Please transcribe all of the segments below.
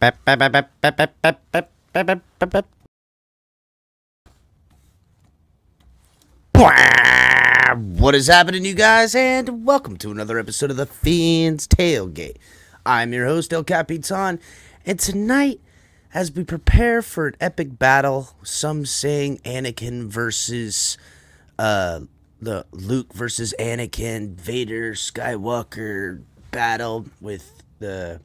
What is happening, you guys, and welcome to another episode of the Fiends Tailgate. I'm your host, Capitan, and tonight, as we prepare for an epic battle, some saying Anakin versus the Luke versus Anakin, Vader, Skywalker battle with the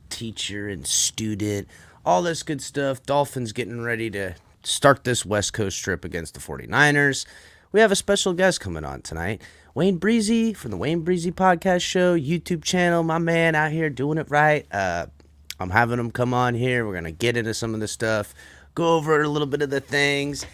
teacher and student, all this good stuff. Dolphins getting ready to start this West Coast trip against the 49ers. We have a special guest coming on tonight, Wayne Breezie from the Wayne Breezie Podcast Show, YouTube channel, my man out here doing it right. I'm having him come on here. We're going to get into some of the stuff, go over a little bit of the things,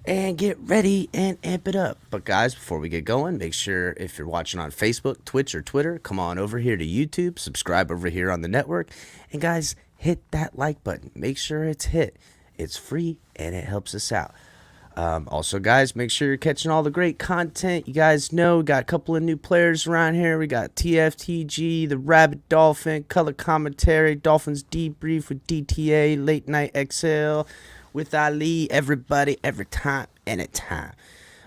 and get ready and amp it up. But guys, before we get going, make sure if you're watching on Facebook, Twitch, or Twitter, come on over here to YouTube, subscribe over here on the network, and guys, hit that like button. Make sure it's hit. It's free, and it helps us out. Also, guys, make sure you're catching all the great content. You guys know we got a couple of new players around here. We got TFTG, the Rabbit Dolphin, color commentary, Dolphins debrief with DTA, late night XL with Ali, everybody, every time, anytime.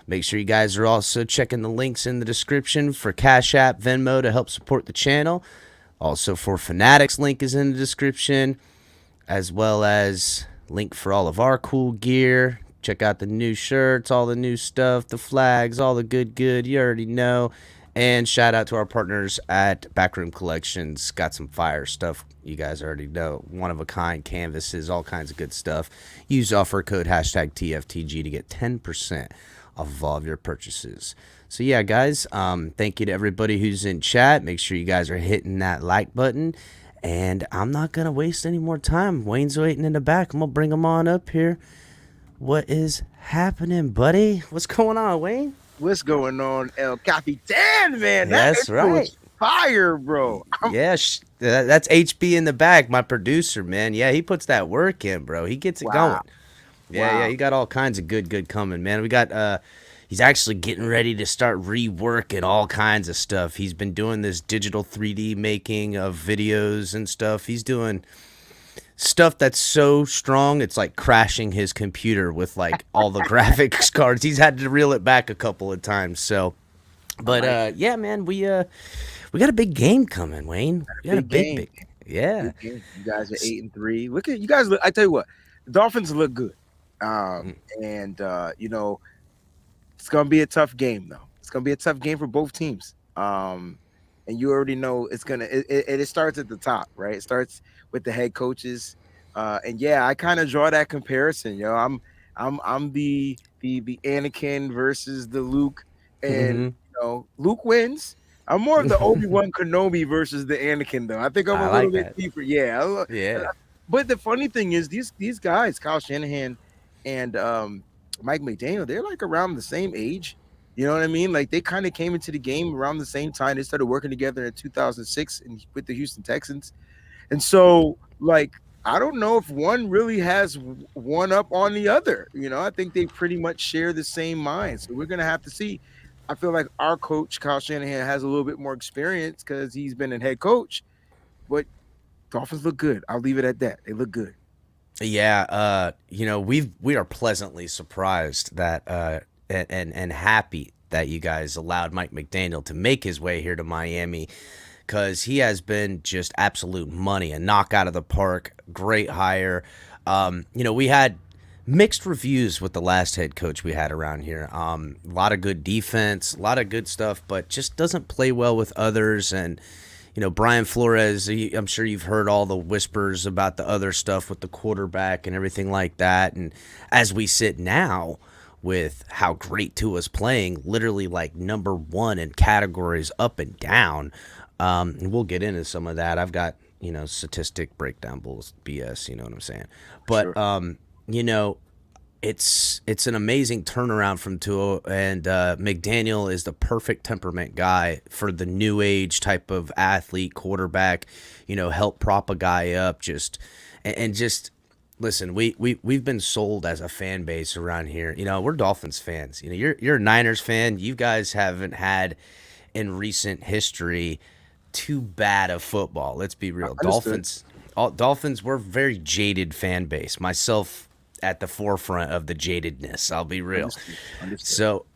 Make sure you guys are also checking the links in the description for Cash App, Venmo to help support the channel. Also for Fanatics, link is in the description, as well as link for all of our cool gear. Check out the new shirts, all the new stuff, the flags, all the good, you already know. And shout out to our partners at Backroom Collections. Got some fire stuff you guys already know. One-of-a-kind canvases, all kinds of good stuff. Use offer code #TFTG to get 10% off of all of your purchases. So yeah, guys, thank you to everybody who's in chat. Make sure you guys are hitting that like button. And I'm not going to waste any more time. Wayne's waiting in the back. I'm going to bring him on up here. What is happening, buddy? What's going on, Wayne? What's going on, El Capitan, man? That's right. Fire, bro. Yeah, that's HB in the back, my producer, man. Yeah, he puts that work in, bro. He gets it going. Yeah, he got all kinds of good coming, man. We got he's actually getting ready to start reworking all kinds of stuff. He's been doing this digital 3D making of videos and stuff. He's doing stuff that's so strong it's like crashing his computer with like all the graphics cards. He's had to reel it back a couple of times. So, but yeah, man, we got a big game coming, Wayne. We got a big yeah. You guys are 8-3. Look at you guys. I tell you what, the Dolphins look good, and you know, it's gonna be a tough game though. It's gonna be a tough game for both teams. And you already know it's gonna. It starts at the top, right? It starts with the head coaches, and yeah, I kind of draw that comparison. You know, I'm the Anakin versus the Luke, and you know, Luke wins. I'm more of the Obi-Wan Kenobi versus the Anakin, though. I think I'm a little bit deeper. Yeah, yeah. But the funny thing is, these guys, Kyle Shanahan and Mike McDaniel, they're like around the same age. You know what I mean? Like they kind of came into the game around the same time. They started working together in 2006 with the Houston Texans. And so, like, I don't know if one really has one up on the other. You know, I think they pretty much share the same mind. So we're going to have to see. I feel like our coach, Kyle Shanahan, has a little bit more experience because he's been a head coach. But Dolphins look good. I'll leave it at that. They look good. Yeah, you know, we are pleasantly surprised that and happy that you guys allowed Mike McDaniel to make his way here to Miami, because he has been just absolute money, a knock out of the park, great hire. You know, we had mixed reviews with the last head coach we had around here. A lot of good defense, a lot of good stuff, but just doesn't play well with others. And you know, Brian Flores, I'm sure you've heard all the whispers about the other stuff with the quarterback and everything like that. And as we sit now, with how great Tua's playing, literally like number one in categories up and down. And we'll get into some of that. I've got, you know, statistic breakdown bulls, BS, you know what I'm saying? But, Sure. You know, it's an amazing turnaround from Tua, and McDaniel is the perfect temperament guy for the new age type of athlete, quarterback, you know, help prop a guy up, just listen, we've been sold as a fan base around here. You know, we're Dolphins fans. You know, you're a Niners fan. You guys haven't had in recent history too bad of football. Let's be real. Understood. Dolphins, we're a very jaded fan base. Myself at the forefront of the jadedness. I'll be real. Understood. Understood. So,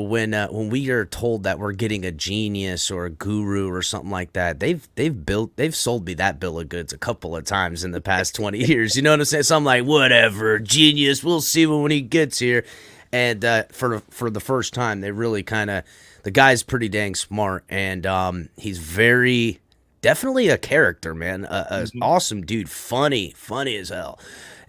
when we are told that we're getting a genius or a guru or something like that, they've sold me that bill of goods a couple of times in the past 20 years. You know what I'm saying? So I'm like, whatever, genius. We'll see when he gets here. And for the first time, they really kind of the guy's pretty dang smart, and he's very definitely a character, man. A Mhm. awesome dude, funny as hell,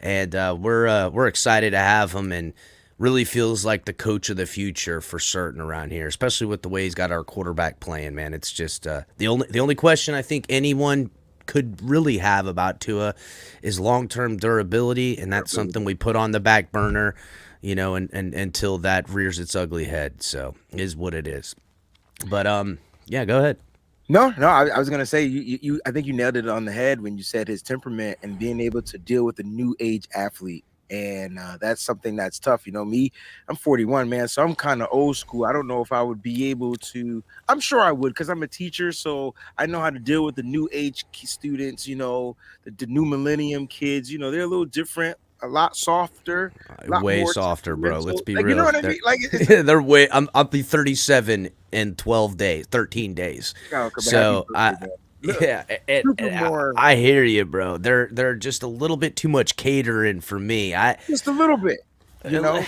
and we're excited to have him, and really feels like the coach of the future for certain around here, especially with the way he's got our quarterback playing. Man, it's just the only question I think anyone could really have about Tua is long term durability, and that's something we put on the back burner, and until that rears its ugly head. So is what it is. But yeah, go ahead. No, no, I was gonna say I think you nailed it on the head when you said his temperament and being able to deal with a new age athlete. And that's something that's tough. Me, I'm 41, man, so I'm kind of old school. I don't know if I would be able to. I'm sure I would because I'm a teacher, so I know how to deal with the new age students. The new millennium kids. They're a little different, a lot softer, a lot Way more softer, bro. Let's temperamental. be Like, you know real. what I mean? Like, They're way. I'll be 37 in 12 days, 13 days. oh, happy So birthday, man. Look, yeah, super more, I hear you, bro. They're just a little bit too much catering for me. just a little bit. You know,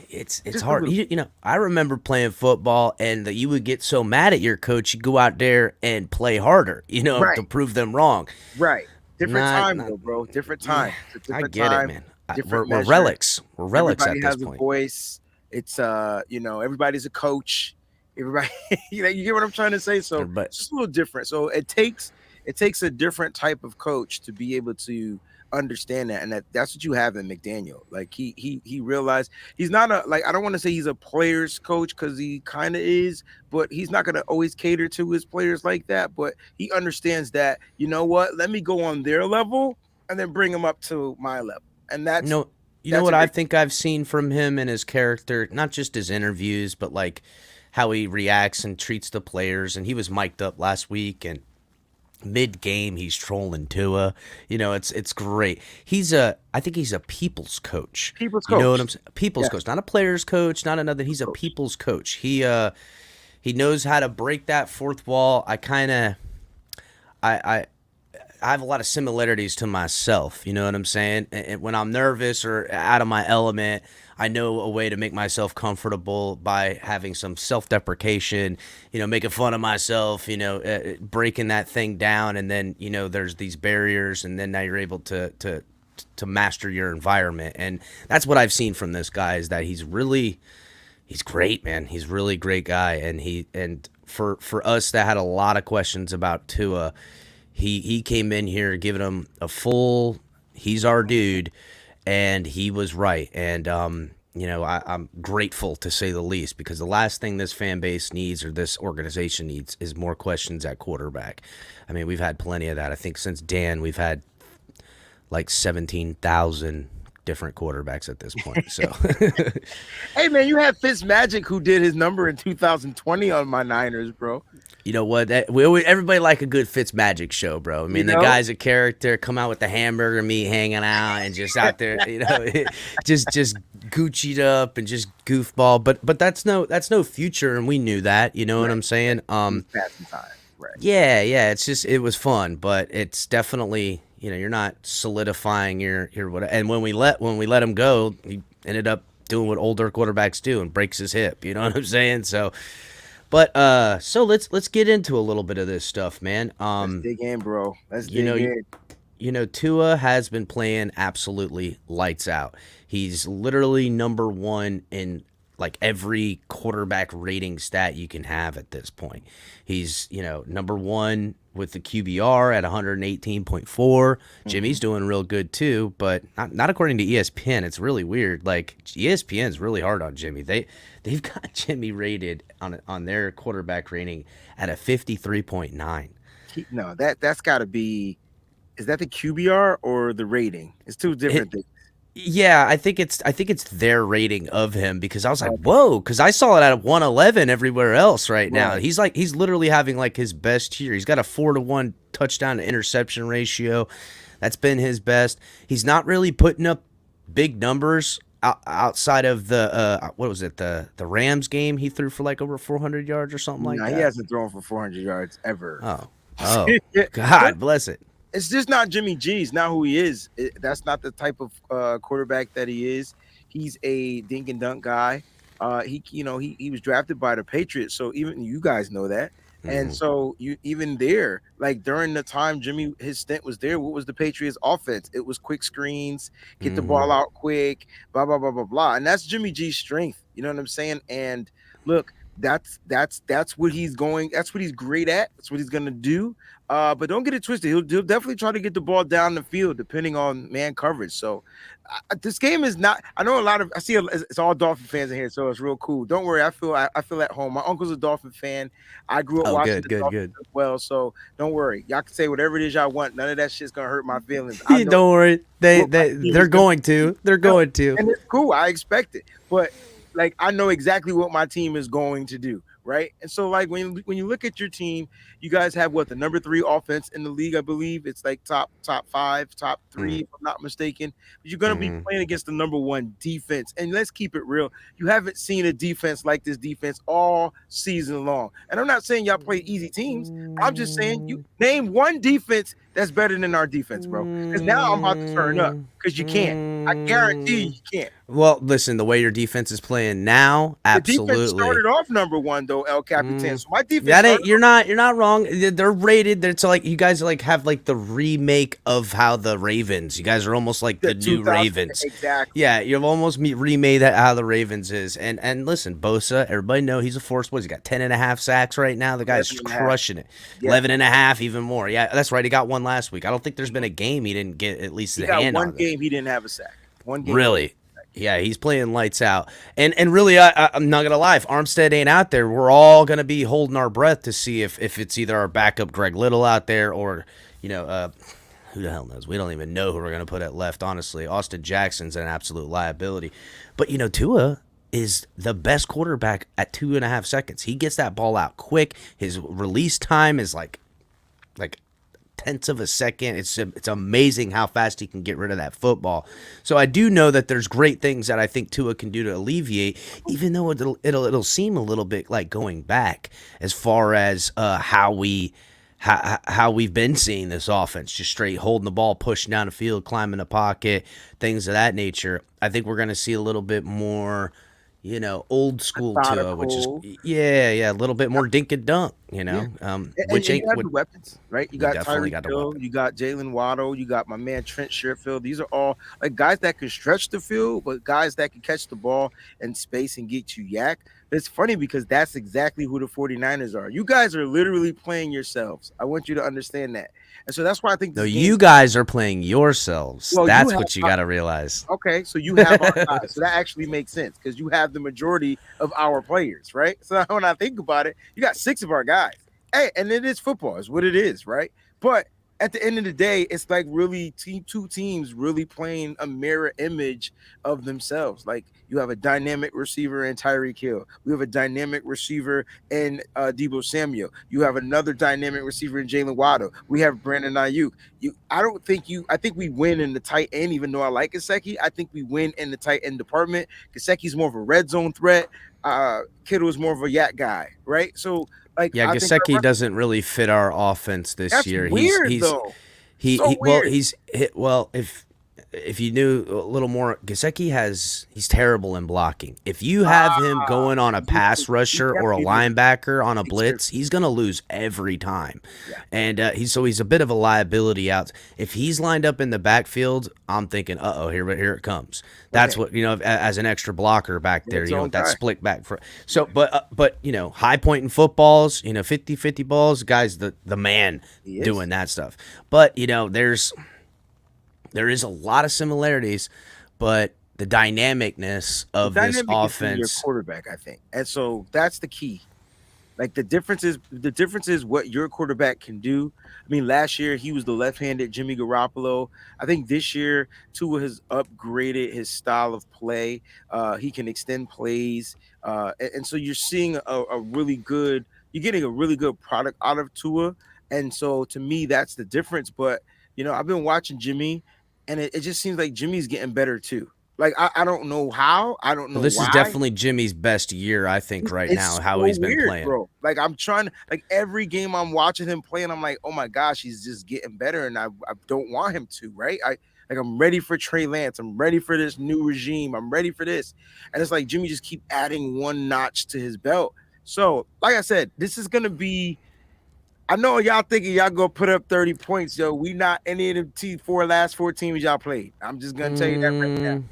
It's just a hard. little. I remember playing football, and that you would get so mad at your coach, you go out there and play harder, to Right. prove them wrong. Right. Different Not, time not though, bro. Different yeah, time. It's a I different get it, time, man. different We're measure. relics. We're relics Everybody at this has a point. voice. It's everybody's a coach. Everybody, you get what I'm trying to say? So But it's just a little different. So it takes a different type of coach to be able to understand that, and that's what you have in McDaniel. Like he realized he's not I don't want to say he's a players coach because he kind of is, but he's not going to always cater to his players like that. But he understands that, let me go on their level and then bring them up to my level, and you that's know, you know that's a what I big. think I've seen from him and his character, not just his interviews, but like how he reacts and treats the players. And he was mic'd up last week, and mid game he's trolling Tua. It's great. I think he's a people's coach. People's You know what coach. I'm saying? People's Yeah, coach, not a player's coach, not another. He's a coach. people's coach. He knows how to break that fourth wall. I have a lot of similarities to myself. You know what I'm saying? And when I'm nervous or out of my element, I know a way to make myself comfortable by having some self-deprecation. Making fun of myself. Breaking that thing down, and then there's these barriers, and then now you're able to master your environment. And that's what I've seen from this guy is that he's great, man. He's a really great guy, and for us that had a lot of questions about Tua. He came in here giving him a full, he's our dude, and he was right. And I'm grateful to say the least, because the last thing this fan base needs, or this organization needs, is more questions at quarterback. I mean, we've had plenty of that. I think since Dan, we've had like 17,000 different quarterbacks at this point. So Hey man, you had Fitzmagic who did his number in 2020 on my Niners, bro. you know what? Everybody like a good Fitzmagic show, bro. I You mean, the know? guy's a character. Come out with the hamburger meat hanging out and just out there, just Gucci'd up and just goofball. But that's no future, and we knew that. You know what Right. I'm saying? He's passing time. Right. Yeah. It was fun, but it's definitely you're not solidifying your what. And when we let him go, he ended up doing what older quarterbacks do and breaks his hip. You know what I'm saying? So let's get into a little bit of this stuff, man. Let's dig in, bro. Let's You dig know, you, in. Tua has been playing absolutely lights out. He's literally number one in like every quarterback rating stat you can have at this point. He's, number one with the QBR at 118.4. Jimmy's Mhm. doing real good too, but not according to ESPN. It's really weird. Like ESPN's really hard on Jimmy. They've got Jimmy rated on their quarterback rating at a 53.9. No, that's got to be. Is that the QBR or the rating? It's two different things. Yeah, I think it's their rating of him because I was like, whoa, because I saw it at 111 everywhere else right now. Right. He's literally having like his best year. He's got a 4-to-1 touchdown to interception ratio. That's been his best. He's not really putting up big numbers outside of the what was it, the Rams game? He threw for like over 400 yards or something like Nah, he that. hasn't thrown for 400 yards ever. Oh, oh, God bless it. It's just not Jimmy G. It's not who he is. That's not the type of quarterback that he is. He's a dink and dunk guy. He was drafted by the Patriots, so even you guys know that. And Mhm. so you even there, like during the time Jimmy his stint was there, what was the Patriots offense? It was quick screens, get the ball Mhm. out quick, blah blah blah blah blah. And that's Jimmy G's strength. You know what I'm saying? And look, that's what he's going. That's what he's great at. That's what he's gonna do. But don't get it twisted. He'll definitely try to get the ball down the field, depending on man coverage. So this game is not. I know a lot of. I see it's all Dolphin fans in here, so it's real cool. Don't worry. I feel at home. My uncle's a Dolphin fan. I grew up Oh, watching good, the good, Dolphins good. as well. So don't worry. Y'all can say whatever it is y'all want. None of that shit's gonna hurt my feelings. I know Don't worry. They what my they team they're is gonna going to. They're do, going to. and it's cool. I expect it, but like I know exactly what my team is going to do, right? And so like when you look at your team, you guys have what the number 3 offense in the league, I believe. It's like top 5, top 3, Mm, if I'm not mistaken. But you're gonna be mhm. playing against the number 1 defense, and let's keep it real. You haven't seen a defense like this defense all season long. And I'm not saying y'all play easy teams. I'm just saying you name one defense that's better than our defense, bro. Because now I'm about to turn up because you can't. I guarantee you can't. Well, listen, the way your defense is playing now, The defense absolutely. started off number 1 though, El Capitan. Mm, So my defense that ain't. started You're off not. You're not wrong. They're rated. It's like you guys like have like the remake of how the Ravens. You guys are almost like the the new 2000 Ravens. exactly. Yeah, you've almost remade that how the Ravens is. And listen, Bosa, everybody know he's a force. What, he's got 10.5 sacks right now. The guy's 11 and a half. crushing it. Yeah. 11.5, even more. Yeah, that's right. He got one last week. I don't think there's been a game he didn't get at least He the got hand one on it. game he didn't have a sack. One game he didn't Really. have a sack. Yeah, he's playing lights out. And really, I'm not gonna lie. If Armstead ain't out there, we're all gonna be holding our breath to see if it's either our backup Greg Little out there or who the hell knows? We don't even know who we're gonna put at left. Honestly, Austin Jackson's an absolute liability. But Tua is the best quarterback at 2.5 seconds. He gets that ball out quick. His release time is like tenths of a second. It's amazing how fast he can get rid of that football. So I do know that there's great things that I think Tua can do to alleviate, even though it'll seem a little bit like going back as far as how we've been seeing this offense, just straight holding the ball, pushing down the field, climbing the pocket, things of that nature. I think we're going to see a little bit more, old school Tua, which is Methodical. yeah, a little bit more dink and dunk, Yeah. And which you ain't have what the weapons, right? You we got definitely Tyreek got a Hill, weapon. you got Jalen Waddle, you got my man Trent Sherfield. These are all like guys that can stretch the field, but guys that can catch the ball in space and get you yak. It's funny because that's exactly who the 49ers are. You guys are literally playing yourselves. I want you to understand that. And so that's why I think No, this game, you guys are playing yourselves. well, you That's have what you got to realize. okay, so you have our guys. So that actually makes sense because you have the majority of our players, right? So when I think about it, you got 6 of our guys. Hey, and it is football, is what it is, right? But at the end of the day, it's like really two teams really playing a mirror image of themselves. Like you have a dynamic receiver in Tyreek Hill. We have a dynamic receiver in Debo Samuel. You have another dynamic receiver in Jalen Waddle. We have Brandon Ayuk. I think we win in the tight end, even though I like Gesicki. I think we win in the tight end department. Gesicki's more of a red zone threat. Kittle is more of a yak guy, right? So like Yeah, I think Gasecki doesn't really fit our offense this that's year. weird though. So weird. If you knew a little more, he's terrible in blocking. If you have him going on a pass He rusher or a definitely did. linebacker on a He scared blitz, he's gonna lose every time. Yeah. And he's a bit of a liability out. If he's lined up in the backfield, I'm thinking, here it comes. That's Okay. what as an extra blocker back there, Red zone with that guy. split back for. So, but high pointing footballs, 50-50 balls, guys, the man He is. doing that stuff. But there is a lot of similarities, but the dynamicness The of this dynamic is in your offense. quarterback, I think. And so that's the key. Like the difference is what your quarterback can do. I mean, last year he was the left-handed Jimmy Garoppolo. I think this year Tua has upgraded his style of play. He can extend plays, and so you're seeing a really good. You're getting a really good product out of Tua, and so to me that's the difference. But I've been watching Jimmy, and it just seems like Jimmy's getting better too. Like I don't know how, I don't Well, know this is why. definitely Jimmy's best year, I think, right now, It's how so he's been weird, playing. bro. Like I'm trying to like every game I'm watching him play, and I'm like, oh my gosh, he's just getting better, and I don't want him to, right? I'm ready for Trey Lance. I'm ready for this new regime. I'm ready for this. And it's like Jimmy just keep adding one notch to his belt. So, like I said, this is gonna be. I know y'all thinking y'all gonna put up 30 points, yo. We not any of the last four teams y'all played. I'm just gonna tell you that right now. Mm,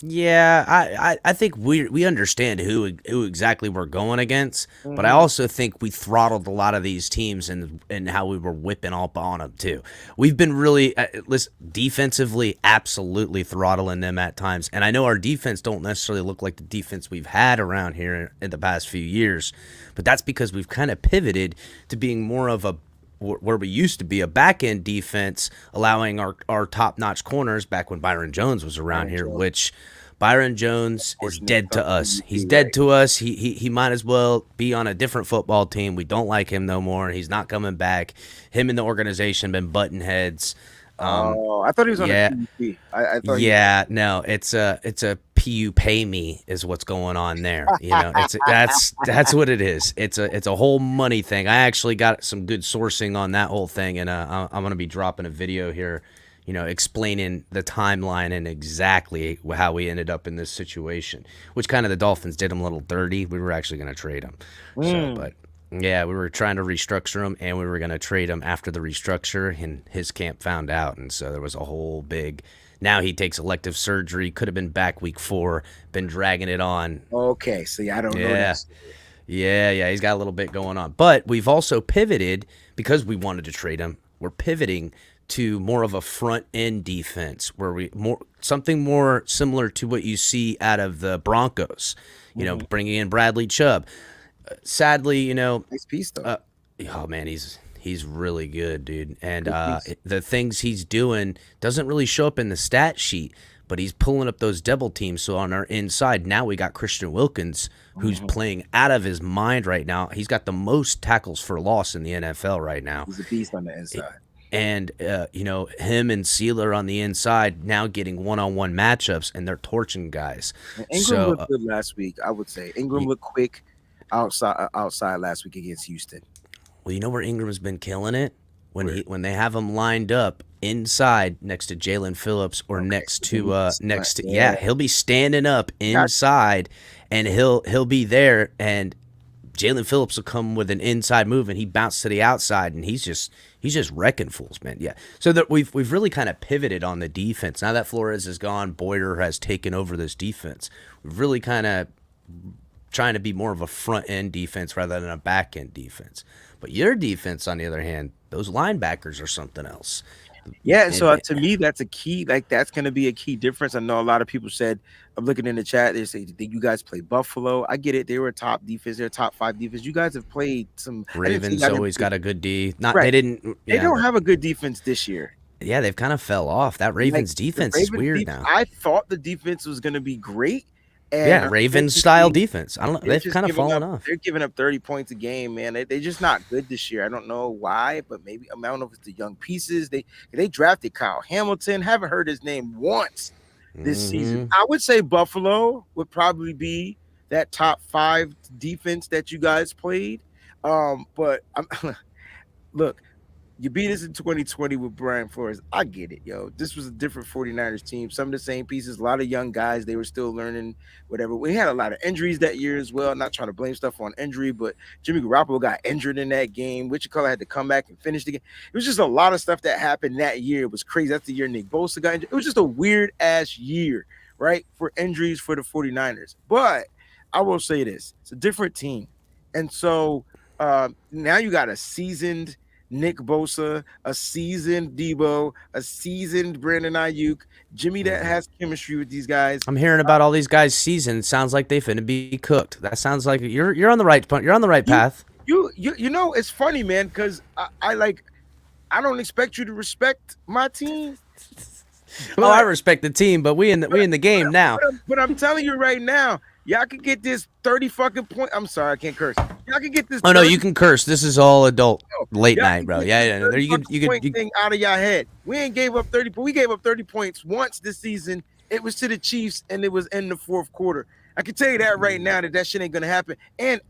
yeah, I think we understand who exactly we're going against, but I Mhm. also think we throttled a lot of these teams and how we were whipping up on them too. We've been really listen, defensively absolutely throttling them at times, and I know our defense don't necessarily look like the defense we've had around here in the past few years, but that's because we've kind of pivoted to being more of a where we used to be a back end defense, allowing our top notch corners back when Byron Jones was around Aaron here, Jones, which Byron Jones is fortunate dead son to of us. He's UT, dead right? to us. He might as well be on a different football team. We don't like him no more. He's not coming back. Him and the organization been butting heads. Oh, I thought he was on the Yeah, PUP. I thought he was. yeah, no, it's a PU pay me is what's going on there. That's what it is. It's a whole money thing. I actually got some good sourcing on that whole thing, and I'm gonna be dropping a video here, explaining the timeline and exactly how we ended up in this situation. Which kind of the Dolphins did him a little dirty. We were actually gonna trade him, so Mm. but yeah, we were trying to restructure him, and we were going to trade him after the restructure, and his camp found out, and so there was a whole big. Now he takes elective surgery. Could have been back week 4. Been dragging it on. Okay, see, I don't know Yeah, this. yeah. He's got a little bit going on, but we've also pivoted because we wanted to trade him. We're pivoting to more of a front end defense, where we more something more similar to what you see out of the Broncos. Mhm. Bringing in Bradley Chubb. Sadly, Nice piece though. uh, oh man, he's really good, dude. And Good piece. the things he's doing doesn't really show up in the stat sheet, but he's pulling up those double teams. So on our inside, now we got Christian Wilkins, who's Mhm. playing out of his mind right now. He's got the most tackles for loss in the NFL right now. He's a beast on the inside. And him and Sealer on the inside now getting one-on-one matchups, and they're torching guys. And Ingram So looked good last week. I would say Ingram looked quick outside last week against Houston. well, you know where Ingram's been killing it when Where when they have him lined up inside next to Jalen Phillips or okay, next so then to you can next to yeah, he'll be standing up got inside, and he'll be there, and Jalen Phillips will come with an inside move, and he bounced to the outside, and he's just wrecking fools, man. Yeah. So that we've really kind of pivoted on the defense now that Flores is gone. Boyer has taken over this defense. We've really kind of trying to be more of a front end defense rather than a back end defense. But your defense, on the other hand, those linebackers are something else. Yeah, and so And to me, that's a key. Like that's going to be a key difference. I know a lot of people said. I'm looking in the chat. They say, "Did you guys play Buffalo?" I get it. They were a top defense. They're a top 5 defense. You guys have played some. I didn't say Ravens y'all didn't always play got a good D. Not they right. didn't. They Yeah, don't but have a good defense this year. yeah, they've kind of fell off. That Like Ravens the defense is Ravens weird defense, now. I thought the defense was going to be great, and Yeah, Ravens style unfortunately, defense. I don't know. they're They've just kind of giving fallen up. off. They're giving up 30 points a game, man. They're just not good this year. I don't know why, but maybe I don't know if it's the young pieces. They drafted Kyle Hamilton. Haven't heard his name once this season. Hmm. I would say Buffalo would probably be that top 5 defense that you guys played. But look, you beat us in 2020 with Brian Flores. I get it, yo. This was a different 49ers team. Some of the same pieces, a lot of young guys. They were still learning, whatever. We had a lot of injuries that year as well. Not trying to blame stuff on injury, but Jimmy Garoppolo got injured in that game. Color had to come back and finish the game. It was just a lot of stuff that happened that year. It was crazy. That's the year Nick Bosa got injured. It was just a weird ass year, right? For injuries for the 49ers. But I will say this, it's a different team. And so now you got a seasoned Nick Bosa, a seasoned Debo, a seasoned Brandon Ayuk, Jimmy that Hmm. has chemistry with these guys. I'm hearing about all these guys' seasons. Sounds like they finna be cooked. That sounds like you're on the right you're on the right You path. You know, it's funny, man, because I don't expect you to respect my team, Oh, I but respect the team, but we in the game now. but I'm telling you right now, y'all could get this 30 fucking point. I'm sorry, I can't curse. Y'all can get this Oh no, 30. you can curse. This is all adult late Y'all night, can bro. get this Yeah. 30 You could fucking point you thing out of y'all head. We ain't gave up 30, but we gave up 30 points once this season. It was to the Chiefs, and it was in the fourth quarter. I can tell you that right now that shit ain't gonna happen. And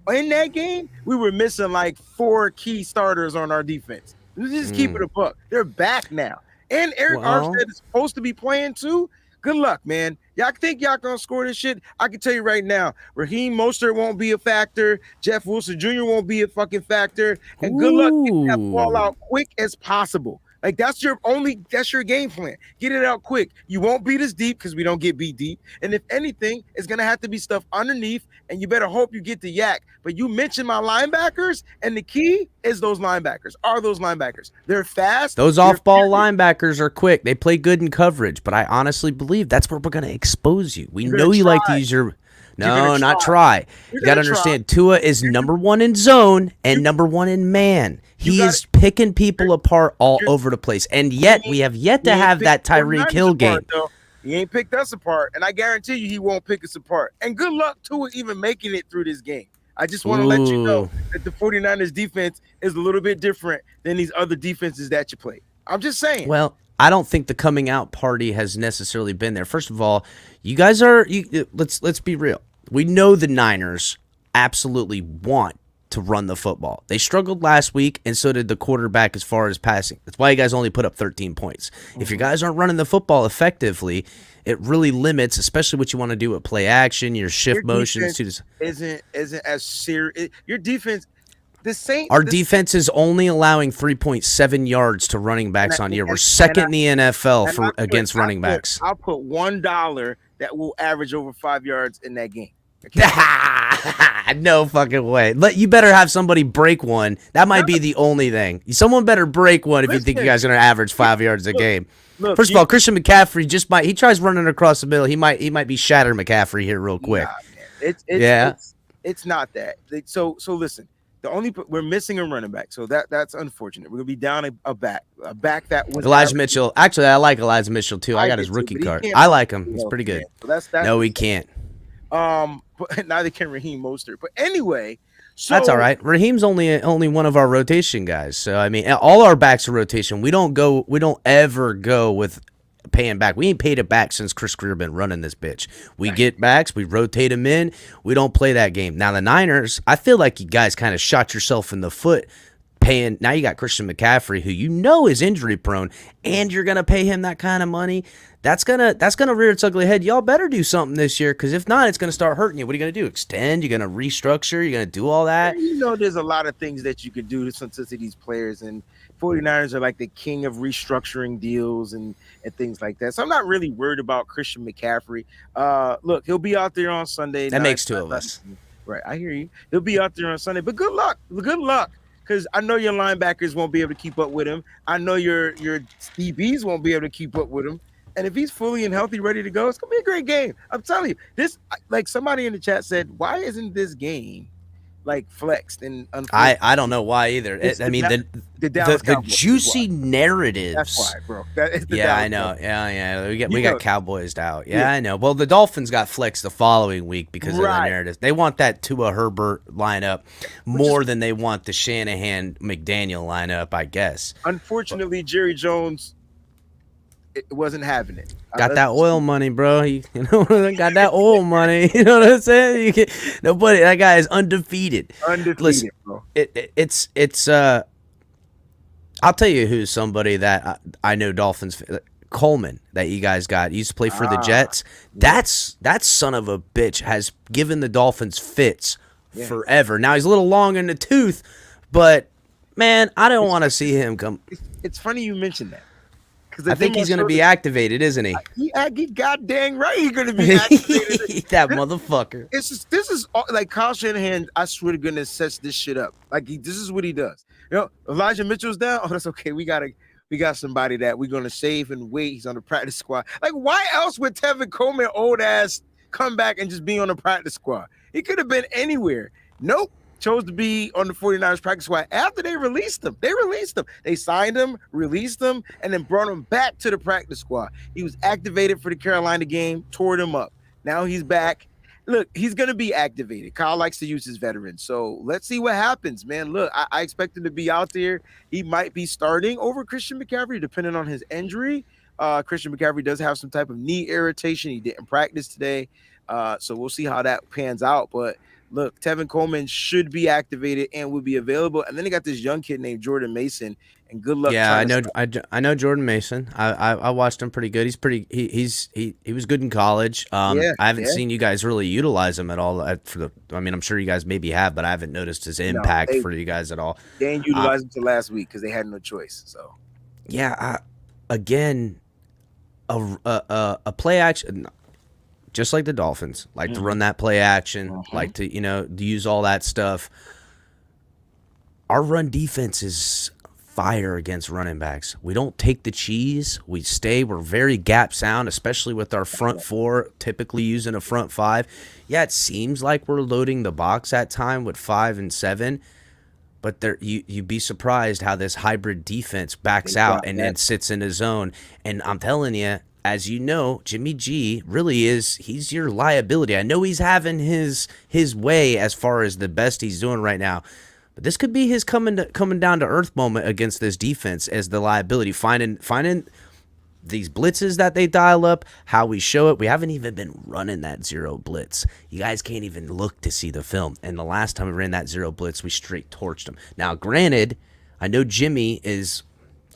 in that game, we were missing like 4 key starters on our defense. Let's just keep it a buck. They're back now. And Eric Well, Armstead is supposed to be playing too. Good luck, man. Y'all think y'all gonna score this shit? I can tell you right now, Raheem Mostert won't be a factor. Jeff Wilson Jr. won't be a fucking factor. And good luck getting that ball ooh. out quick as possible. Like that's your game plan. Get it out quick. You won't beat us deep because we don't get beat deep. And if anything, it's gonna have to be stuff underneath, and you better hope you get the yak. But you mentioned my linebackers, and the key is those linebackers. Are those linebackers? They're fast. Those They're off-ball furious. linebackers are quick. They play good in coverage, but I honestly believe that's where we're going to expose you. We You're know gonna you like to try. use your You're gonna no, not try. try. You're You got to gonna try. understand Tua is number 1 in zone and number 1 in man. He got is picking people apart all over the place. And yet we have yet to have that Tyreek Hill game. Though. He ain't picked us apart, and I guarantee you he won't pick us apart. And good luck to even making it through this game. I just want to let you know that the 49ers defense is a little bit different than these other defenses that you play. I'm just saying. Well, I don't think the coming out party has necessarily been there. First of all, you guys are let's be real. We know the Niners absolutely want to run the football. They struggled last week, and so did the quarterback as far as passing. That's why you guys only put up 13 points. If you guys aren't running the football effectively, it really limits, especially what you want to do with play action, your shift motions. Isn't as serious. Your defense, the Saints. Our defense is only allowing 3.7 yards to running backs on year. We're second in the NFL against running backs. I'll put $1 that will average over 5 yards in that game. No fucking way. You better have somebody break one. That might be the only thing. Someone better break one if you think you guys are going to average 5 yards a game. First of all, Christian McCaffrey he tries running across the middle. He might be Shatter McCaffrey here real quick. Nah, it's not that. So listen. We're missing a running back, so that's unfortunate. We're gonna be down a back that was Elijah Mitchell. Actually, I like Elijah Mitchell too. I got his rookie card. I like him. He's pretty good. So that's no, we can't. But neither can Raheem Mostert. But anyway, so that's all right. Raheem's only one of our rotation guys. So I mean, all our backs are rotation. We don't ever go with paying back. We ain't paid it back since Chris Greer been running this bitch. We get backs, we rotate them in. We don't play that game. Now the Niners, I feel like you guys kind of shot yourself in the foot paying. Now you got Christian McCaffrey, who you know is injury prone, and you're gonna pay him that kind of money. That's gonna rear its ugly head. Y'all better do something this year, because if not, it's gonna start hurting you. What are you gonna do? Extend? You're gonna restructure? You're gonna do all that? You know, there's a lot of things that you could do to these players, and 49ers are like the king of restructuring deals and things like that. So I'm not really worried about Christian McCaffrey. Look, he'll be out there on Sunday. That makes two of us. Right, I hear you. He'll be out there on Sunday, but good luck, because I know your linebackers won't be able to keep up with him. I know your DBs won't be able to keep up with him. And if he's fully and healthy, ready to go, it's gonna be a great game. I'm telling you, this, like somebody in the chat said, why isn't this game like flexed and I don't know why either. I mean the juicy narratives. That's why, bro. I know. Yeah. We got Cowboys out. Yeah, I know. Well, the Dolphins got flexed the following week because of the narrative. They want that Tua Herbert lineup more than they want the Shanahan McDaniel lineup, I guess. Unfortunately, Jerry Jones it wasn't having it. Got that oil money, bro. You know, got that oil money. You know what I'm saying? That guy is undefeated. Listen, bro. It's I'll tell you who's somebody that I know Dolphins Coleman that you guys got. He used to play for the Jets. That son of a bitch has given the Dolphins fits forever. Now he's a little long in the tooth, but man, I don't want to see him come. It's funny you mentioned that. I think he's going to be activated, isn't he? He goddamn right he's going to be activated. That motherfucker. This is like Kyle Shanahan, I swear to goodness, sets this shit up. Like this is what he does. You know, Elijah Mitchell's down. Oh, that's okay. We got somebody that we're going to save and wait. He's on the practice squad. Like, why else would Tevin Coleman, old ass, come back and just be on the practice squad? He could have been anywhere. Nope. chose to be on the 49ers practice squad after they released him. They signed him, released him, and then brought him back to the practice squad. He was activated for the Carolina game, tore him up. Now he's back. Look, he's going to be activated. Kyle likes to use his veterans. So let's see what happens, man. Look, I expect him to be out there. He might be starting over Christian McCaffrey, depending on his injury. Christian McCaffrey does have some type of knee irritation. He didn't practice today. So we'll see how that pans out. But look, Tevin Coleman should be activated and will be available. And then they got this young kid named Jordan Mason. And good luck. Yeah, I know Jordan Mason. I watched him pretty good. He's pretty. He was good in college. I haven't seen you guys really utilize him at all. I mean, I'm sure you guys maybe have, but I haven't noticed his impact for you guys at all. They didn't utilize him till last week because they had no choice. So yeah, again, a play action. Just like the Dolphins, like to run that play action, like to use all that stuff. Our run defense is fire against running backs. We don't take the cheese. We're very gap sound, especially with our front four, typically using a front five. Yeah, it seems like we're loading the box at time with 5 and 7, but you'd be surprised how this hybrid defense backs out and then sits in his zone. And I'm telling you, as you know, Jimmy G really he's your liability. I know he's having his way as far as the best he's doing right now, but this could be his coming down to earth moment against this defense as the liability. Finding these blitzes that they dial up, how we show it. We haven't even been running that zero blitz. You guys can't even look to see the film. And the last time we ran that zero blitz, we straight torched them. Now, granted, I know Jimmy is,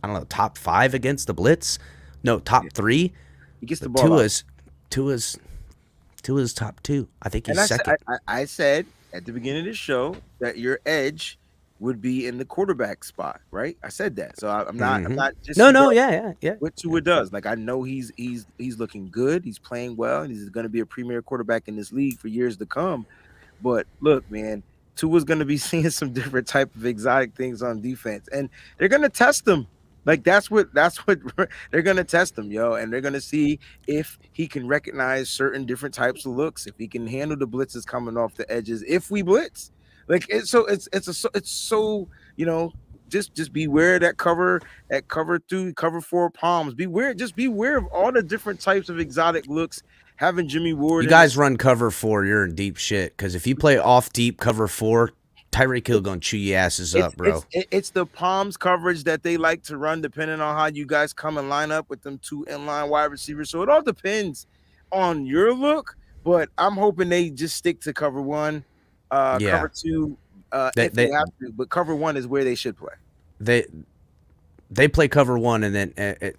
I don't know, top 5 against the blitz. No, top 3. He gets the ball. Tua's top 2. I think he's second. I said at the beginning of the show that your edge would be in the quarterback spot, right? I said that, so I'm not just yeah. What Tua does, like I know he's looking good, he's playing well, and he's going to be a premier quarterback in this league for years to come. But look, man, Tua's going to be seeing some different type of exotic things on defense, and they're going to test him. Like that's what they're gonna test him, yo, and they're gonna see if he can recognize certain different types of looks, if he can handle the blitzes coming off the edges, if we blitz. Like it's so just beware that cover 2, cover 4 palms. Just beware of all the different types of exotic looks. Having Jimmy Ward, you guys run cover 4, you're in deep shit. Because if you play off deep cover 4. Tyreek Hill gonna chew your asses up, bro. It's the palms coverage that they like to run, depending on how you guys come and line up with them 2 inline wide receivers. So it all depends on your look. But I'm hoping they just stick to cover 1, cover 2, if they have to. But cover 1 is where they should play. They play cover 1, and then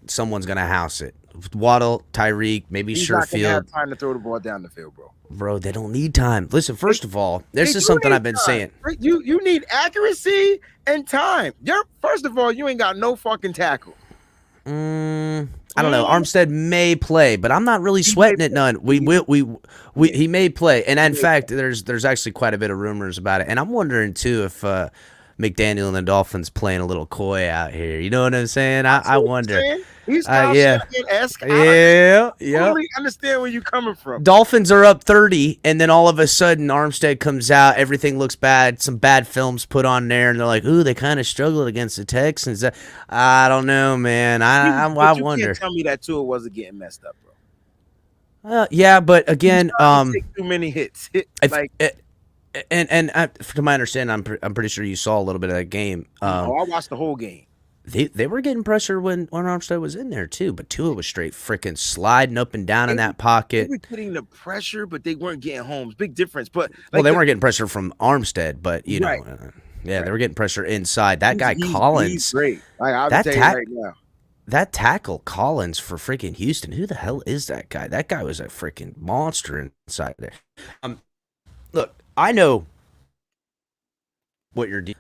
someone's gonna house it. Waddle, Tyreek, maybe He's Sherfield. Not gonna have time to throw the ball down the field, bro. Bro, they don't need time. Listen, first of all, this is something I've been saying. You need accuracy and time. First of all, you ain't got no fucking tackle. I don't know. Armstead may play, but I'm not really sweating it none. He may play, and in fact, there's actually quite a bit of rumors about it. And I'm wondering too if McDaniel and the Dolphins playing a little coy out here. You know what I'm saying? I wonder. He's Shanahan-esque. Yeah. Totally understand where you're coming from. Dolphins are up 30, and then all of a sudden Armstead comes out. Everything looks bad. Some bad films put on there, and they're like, "Ooh, they kind of struggled against the Texans." I don't know, man. I wonder. You can't tell me that Tua wasn't getting messed up, bro. Yeah, but again, take too many hits. And to my understanding, I'm pretty sure you saw a little bit of that game. I watched the whole game. They were getting pressure when Armstead was in there too, but Tua was straight freaking sliding up and down in that pocket. They were getting the pressure, but they weren't getting home. Big difference. But they weren't getting pressure from Armstead, but they were getting pressure inside. That guy Collins, he's great. I'll tell you right now. That tackle Collins for freaking Houston. Who the hell is that guy? That guy was a freaking monster inside there. Look, I know what you're doing,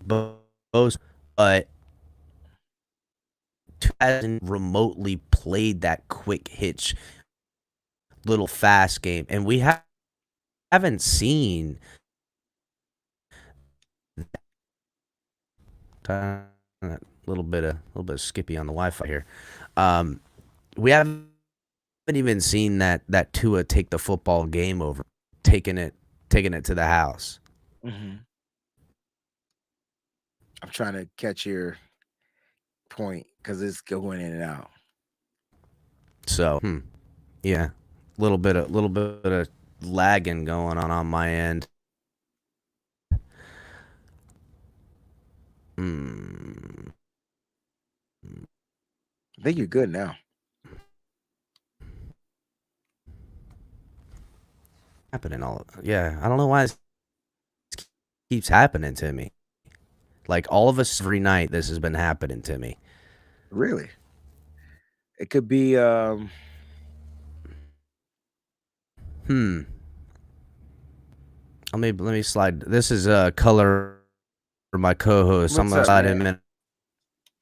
but hasn't remotely played that quick hitch, little fast game, and we haven't seen a little bit of Skippy on the Wi-Fi here. We haven't even seen that Tua take the football game over, taking it to the house. Mhm. I'm trying to catch your point because it's going in and out. So, yeah, little bit of lagging going on my end. Hmm. I think you're good now. Happening all, yeah. I don't know why this keeps happening to me. Like all of us every night, this has been happening to me. Really? It could be Hmm. Let me slide. This is color for my co-host. I'm what's gonna up, slide him man? in.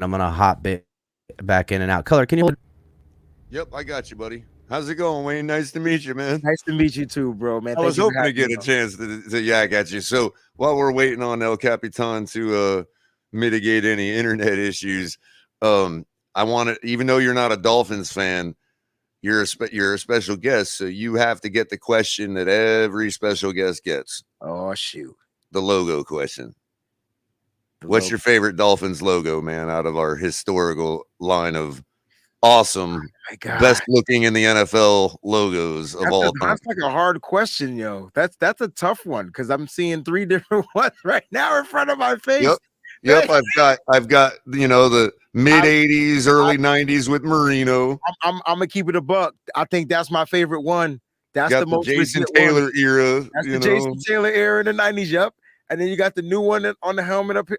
I'm gonna hop back in and out. Color, can you hold? Yep, I got you, buddy. How's it going, Wayne? Nice to meet you, man. Nice to meet you too, bro, man. I Thank was you for hoping to having get me a on. chance to yak at you. So while we're waiting on El Capitan to mitigate any internet issues, I want to, even though you're not a Dolphins fan, you're a special guest, so you have to get the question that every special guest gets. Oh shoot. The logo question. The What's logo. your favorite Dolphins logo, man, out of our historical line of awesome, My God. best looking in the NFL logos of all time? That's like a hard question, yo. That's a tough one because I'm seeing 3 different ones right now in front of my face. Yep. I've got the mid '80s, early '90s with Marino. I'm gonna keep it a buck. I think that's my favorite one. That's Got the the most Jason legit Taylor one. era. That's the Jason Taylor era in the 90s. Yep. And then you got the new one on the helmet up here.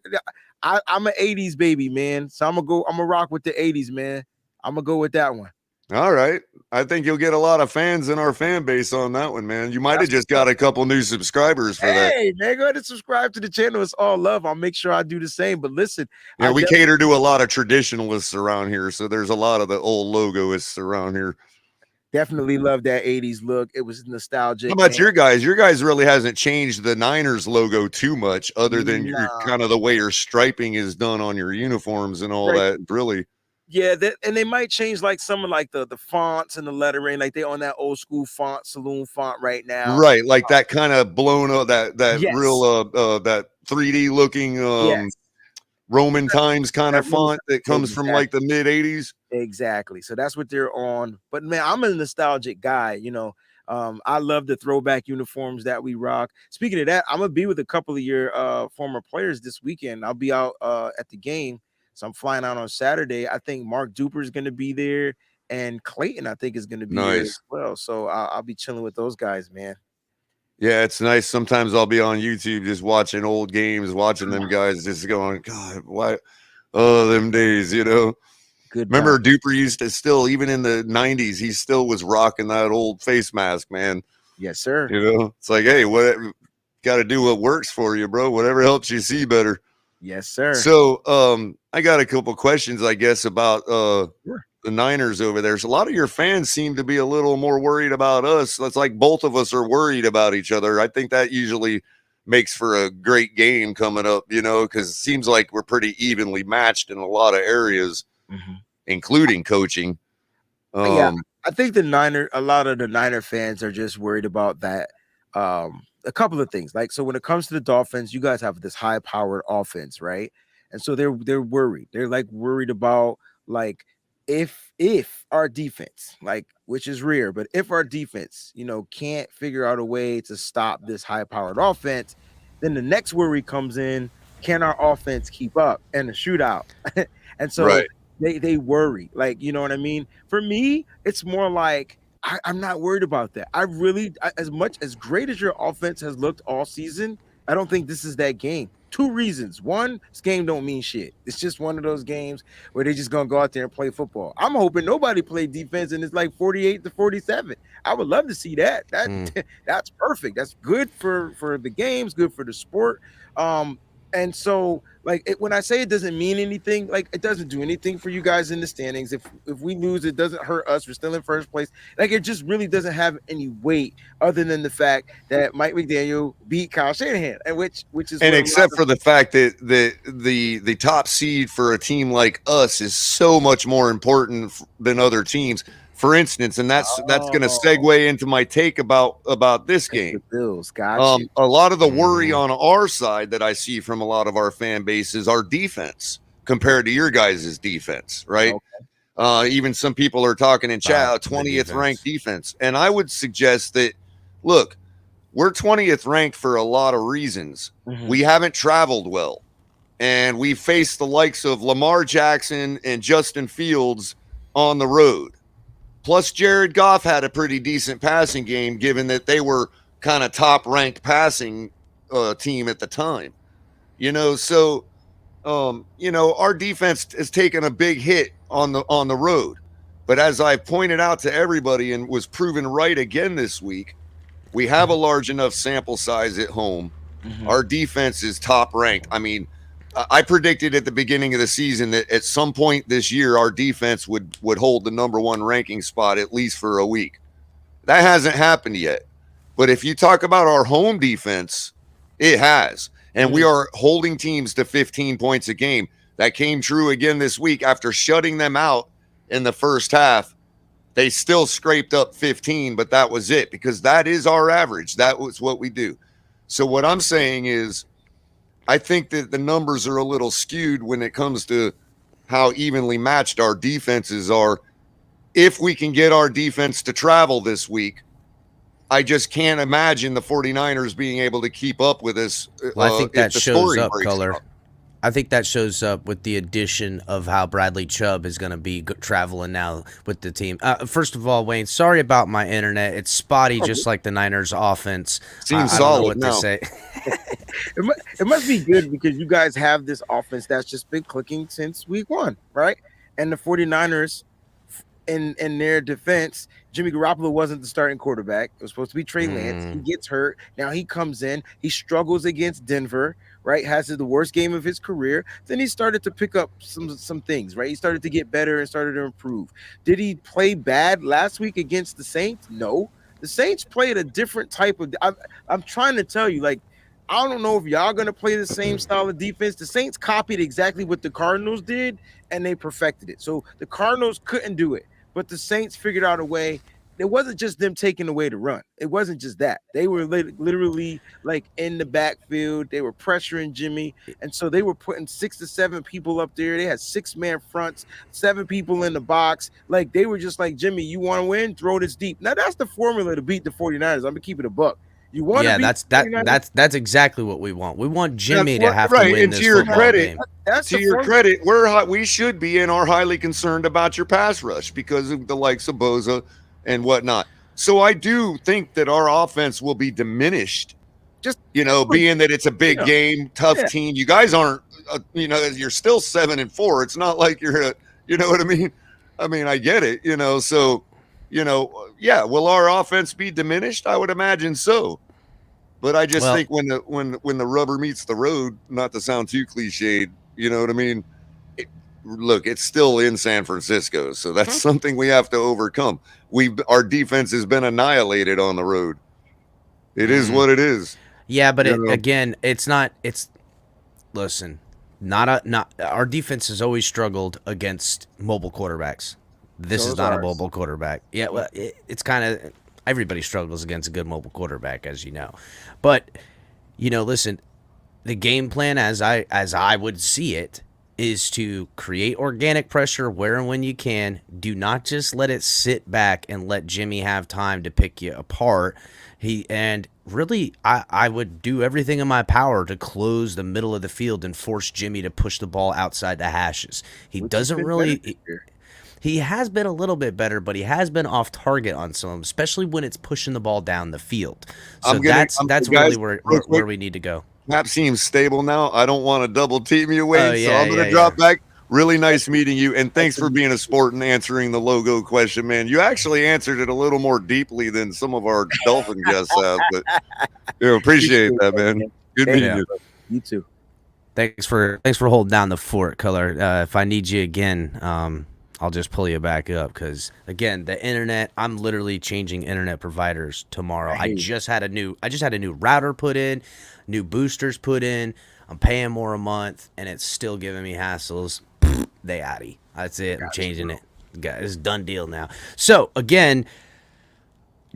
I'm an 80s baby, man. So I'm gonna rock with the 80s, man. I'm gonna go with that one. All right. I think you'll get a lot of fans in our fan base on that one, man. You might have just got a couple new subscribers for that. Hey, man, go ahead and subscribe to the channel. It's all love. I'll make sure I do the same. But listen, Yeah, we cater to a lot of traditionalists around here, so there's a lot of the old logoists around here. Definitely love that 80s look. It was nostalgic. How about your guys? Your guys really hasn't changed the Niners logo too much, other than your kind of the way your striping is done on your uniforms and all that. Really. Yeah, and they might change like some of like the fonts and the lettering, like they on that old school font, saloon font right now. Right, like that kind of blown up, that Yes. real that 3D looking Yes. Roman times kind of font that comes from like the mid 80s. Exactly. So that's what they're on. But man, I'm a nostalgic guy, I love the throwback uniforms that we rock. Speaking of that, I'm gonna be with a couple of your former players this weekend. I'll be out at the game. So I'm flying out on Saturday. I think Mark Duper is gonna be there, and Clayton, I think, is gonna be there as well. So I'll be chilling with those guys, man. Yeah, it's nice. Sometimes I'll be on YouTube just watching old games, watching them guys just going, God, why? Oh, them days, Good. Remember, Duper used to still, even in the 90s, he still was rocking that old face mask, man. Yes, sir. It's like, hey, what got to do what works for you, bro. Whatever helps you see better. Yes, sir. So I got a couple questions, I guess, about the Niners over there. So a lot of your fans seem to be a little more worried about us. That's like both of us are worried about each other. I think that usually makes for a great game coming up, because it seems like we're pretty evenly matched in a lot of areas, including coaching. Yeah, I think a lot of the Niner fans are just worried about that. A couple of things. Like, so when it comes to the Dolphins, you guys have this high-powered offense, right? And so they're worried. They're like worried about like if our defense, like, which is rare, but if our defense, can't figure out a way to stop this high-powered offense, then the next worry comes in: can our offense keep up in the shootout? And so they worry, like, you know what I mean? For me, it's more like I'm not worried about that. As great as your offense has looked all season, I don't think this is that game. 2 reasons. One, this game don't mean shit. It's just one of those games where they're just gonna go out there and play football. I'm hoping nobody play defense and it's like 48-47. I would love to see that. That's perfect. That's good for the games, good for the sport. And so, like, when I say it doesn't mean anything, like, it doesn't do anything for you guys in the standings. If we lose, it doesn't hurt us. We're still in first place. Like, it just really doesn't have any weight other than the fact that Mike McDaniel beat Kyle Shanahan, and which is, and except for the fact that the top seed for a team like us is so much more important than other teams. For instance, and that's going to segue into my take about this game. The Bills, got you. A lot of the worry on our side that I see from a lot of our fan base is our defense compared to your guys' defense, right? Okay. Even some people are talking in chat, 20th ranked defense. And I would suggest that, look, we're 20th ranked for a lot of reasons. We haven't traveled well. And we faced the likes of Lamar Jackson and Justin Fields on the road. Plus, Jared Goff had a pretty decent passing game, given that they were kind of top-ranked passing team at the time. So our defense has taken a big hit on the road. But as I pointed out to everybody and was proven right again this week, we have a large enough sample size at home. Our defense is top-ranked. I mean, I predicted at the beginning of the season that at some point this year, our defense would hold the number 1 ranking spot at least for a week. That hasn't happened yet. But if you talk about our home defense, it has. And we are holding teams to 15 points a game. That came true again this week after shutting them out in the first half. They still scraped up 15, but that was it because that is our average. That was what we do. So what I'm saying is, I think that the numbers are a little skewed when it comes to how evenly matched our defenses are. If we can get our defense to travel this week, I just can't imagine the 49ers being able to keep up with us. Well, I think that shows up, Color. I think that shows up with the addition of how Bradley Chubb is going to be traveling now with the team. First of all, Wayne, sorry about my internet. It's spotty, just like the Niners' offense. Seems solid now. Say. It must be good because you guys have this offense that's just been clicking since week 1, right? And the 49ers, in their defense, Jimmy Garoppolo wasn't the starting quarterback. It was supposed to be Trey Lance. He gets hurt. Now he comes in. He struggles against Denver, right? Has the worst game of his career. Then he started to pick up some things, right? He started to get better and started to improve. Did he play bad last week against the Saints? No. The Saints played a different type of – I'm trying to tell you, like, I don't know if y'all going to play the same style of defense. The Saints copied exactly what the Cardinals did, and they perfected it. So the Cardinals couldn't do it, but the Saints figured out a way. It wasn't just them taking away to run. It wasn't just that. They were literally like in the backfield. They were pressuring Jimmy. And so they were putting 6 to 7 people up there. They had 6-man fronts, 7 people in the box. Like they were just like, Jimmy, you want to win? Throw this deep. Now that's the formula to beat the 49ers. I'm going to keep it a buck. You want to that's exactly what we want. We want Jimmy to have to win and this to your football credit, game. To your credit, we should be and are highly concerned about your pass rush because of the likes of Boza and whatnot. So I do think that our offense will be diminished. Just being that it's a big game, tough team. You guys aren't, you're still 7-4. It's not like you're, you know what I mean? I mean, I get it, So, will our offense be diminished? I would imagine so. But I just think when the rubber meets the road, not to sound too cliched, you know what I mean? Look, it's still in San Francisco, so that's something we have to overcome. Our defense has been annihilated on the road. It is what it is. Yeah, but listen, our defense has always struggled against mobile quarterbacks. This is not a mobile quarterback. Yeah, well, it's kind of everybody struggles against a good mobile quarterback, as you know. But listen, the game plan, as I would see it, is to create organic pressure where and when you can. Do not just let it sit back and let Jimmy have time to pick you apart. I would do everything in my power to close the middle of the field and force Jimmy to push the ball outside the hashes. He has been a little bit better, but he has been off target on some, especially when it's pushing the ball down the field. So that's really where we need to go. Map seems stable now. I don't want to double team you, Wayne, so I'm going to drop back. Really nice meeting you, and thanks for being a sport and answering the logo question, man. You actually answered it a little more deeply than some of our Dolphin guests have, but appreciate that, man. Good meeting you. You too. Thanks for holding down the fort, Color. If I need you again, I'll just pull you back up because, again, the internet, I'm literally changing internet providers tomorrow. I just had a new router put in, new boosters put in. I'm paying more a month, and it's still giving me hassles. They oughty. That's it. I'm changing it. It's a done deal now. So again,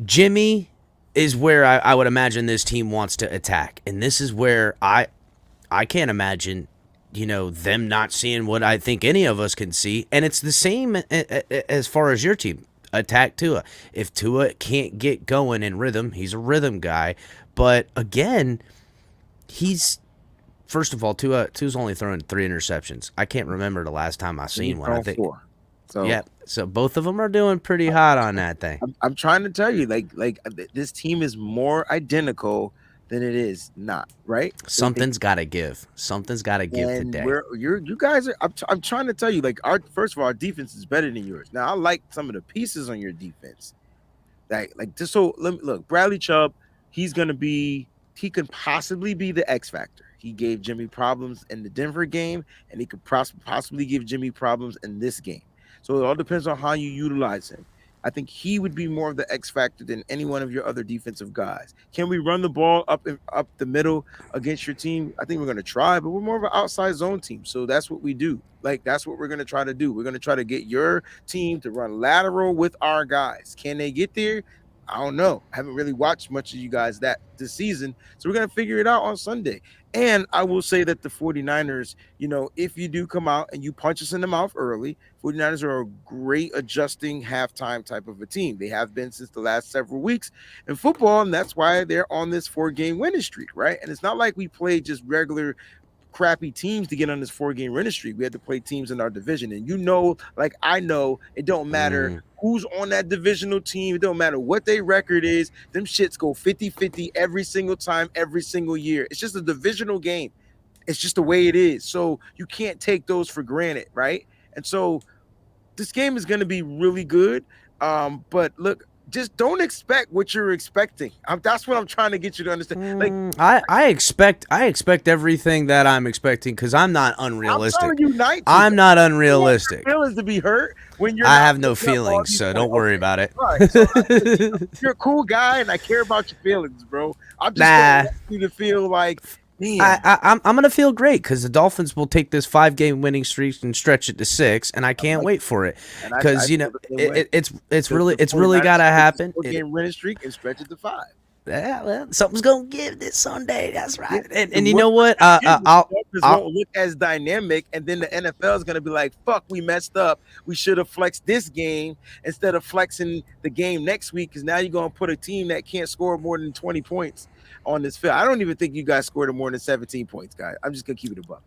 Jimmy is where I would imagine this team wants to attack, and this is where I can't imagine, them not seeing what I think any of us can see, and it's the same as far as your team. Attack Tua. If Tua can't get going in rhythm, he's a rhythm guy, but again, first of all, Tua's only thrown 3 interceptions. I can't remember the last time I seen one. I think 4. So yeah, so both of them are doing pretty hot on that thing. I'm trying to tell you, like this team is more identical than it is not, right? Something's got to give. Something's got to give today. You guys are. I'm trying to tell you, like, first of all, our defense is better than yours. Now, I like some of the pieces on your defense. Like just so let me look. Bradley Chubb, he can possibly be the X factor. He gave Jimmy problems in the Denver game, and he could possibly give Jimmy problems in this game. So it all depends on how you utilize him. I think he would be more of the X factor than any one of your other defensive guys. Can we run the ball up the middle against your team? I think we're going to try, but we're more of an outside zone team. So that's what we do. Like, that's what we're going to try to do. We're going to try to get your team to run lateral with our guys. Can they get there? I don't know. I haven't really watched much of you guys this season. So we're going to figure it out on Sunday. And I will say that the 49ers, if you do come out and you punch us in the mouth early, 49ers are a great adjusting halftime type of a team. They have been since the last several weeks in football, and that's why they're on this 4-game winning streak, right? And it's not like we play just regular crappy teams to get on this 4-game winning streak. We had to play teams in our division, and like I know, it don't matter who's on that divisional team. It don't matter what their record is. Them shits go 50-50 every single time, every single year. It's just a divisional game. It's just the way it is. So you can't take those for granted, right? And so this game is going to be really good. But look, just don't expect what you're expecting. That's what I'm trying to get you to understand. Like, I expect everything that I'm expecting because I'm not unrealistic. I'm not unrealistic. Feelings to be hurt when you're. I have no feelings, so don't worry about it. Right, so you're a cool guy, and I care about your feelings, bro. I'm just want you to feel like. I'm gonna feel great because the Dolphins will take this 5-game winning streak and stretch it to 6, and I can't wait for it because it's really gotta happen. 4-game winning streak and stretch it to 5. Yeah, well, something's gonna give this Sunday. That's right. And you know what? Won't look as dynamic, and then the NFL is gonna be like, "Fuck, we messed up. We should have flexed this game instead of flexing the game next week." Because now you're gonna put a team that can't score more than 20 points on this field. I don't even think you guys scored more than 17 points, guys. I'm just gonna keep it a buck.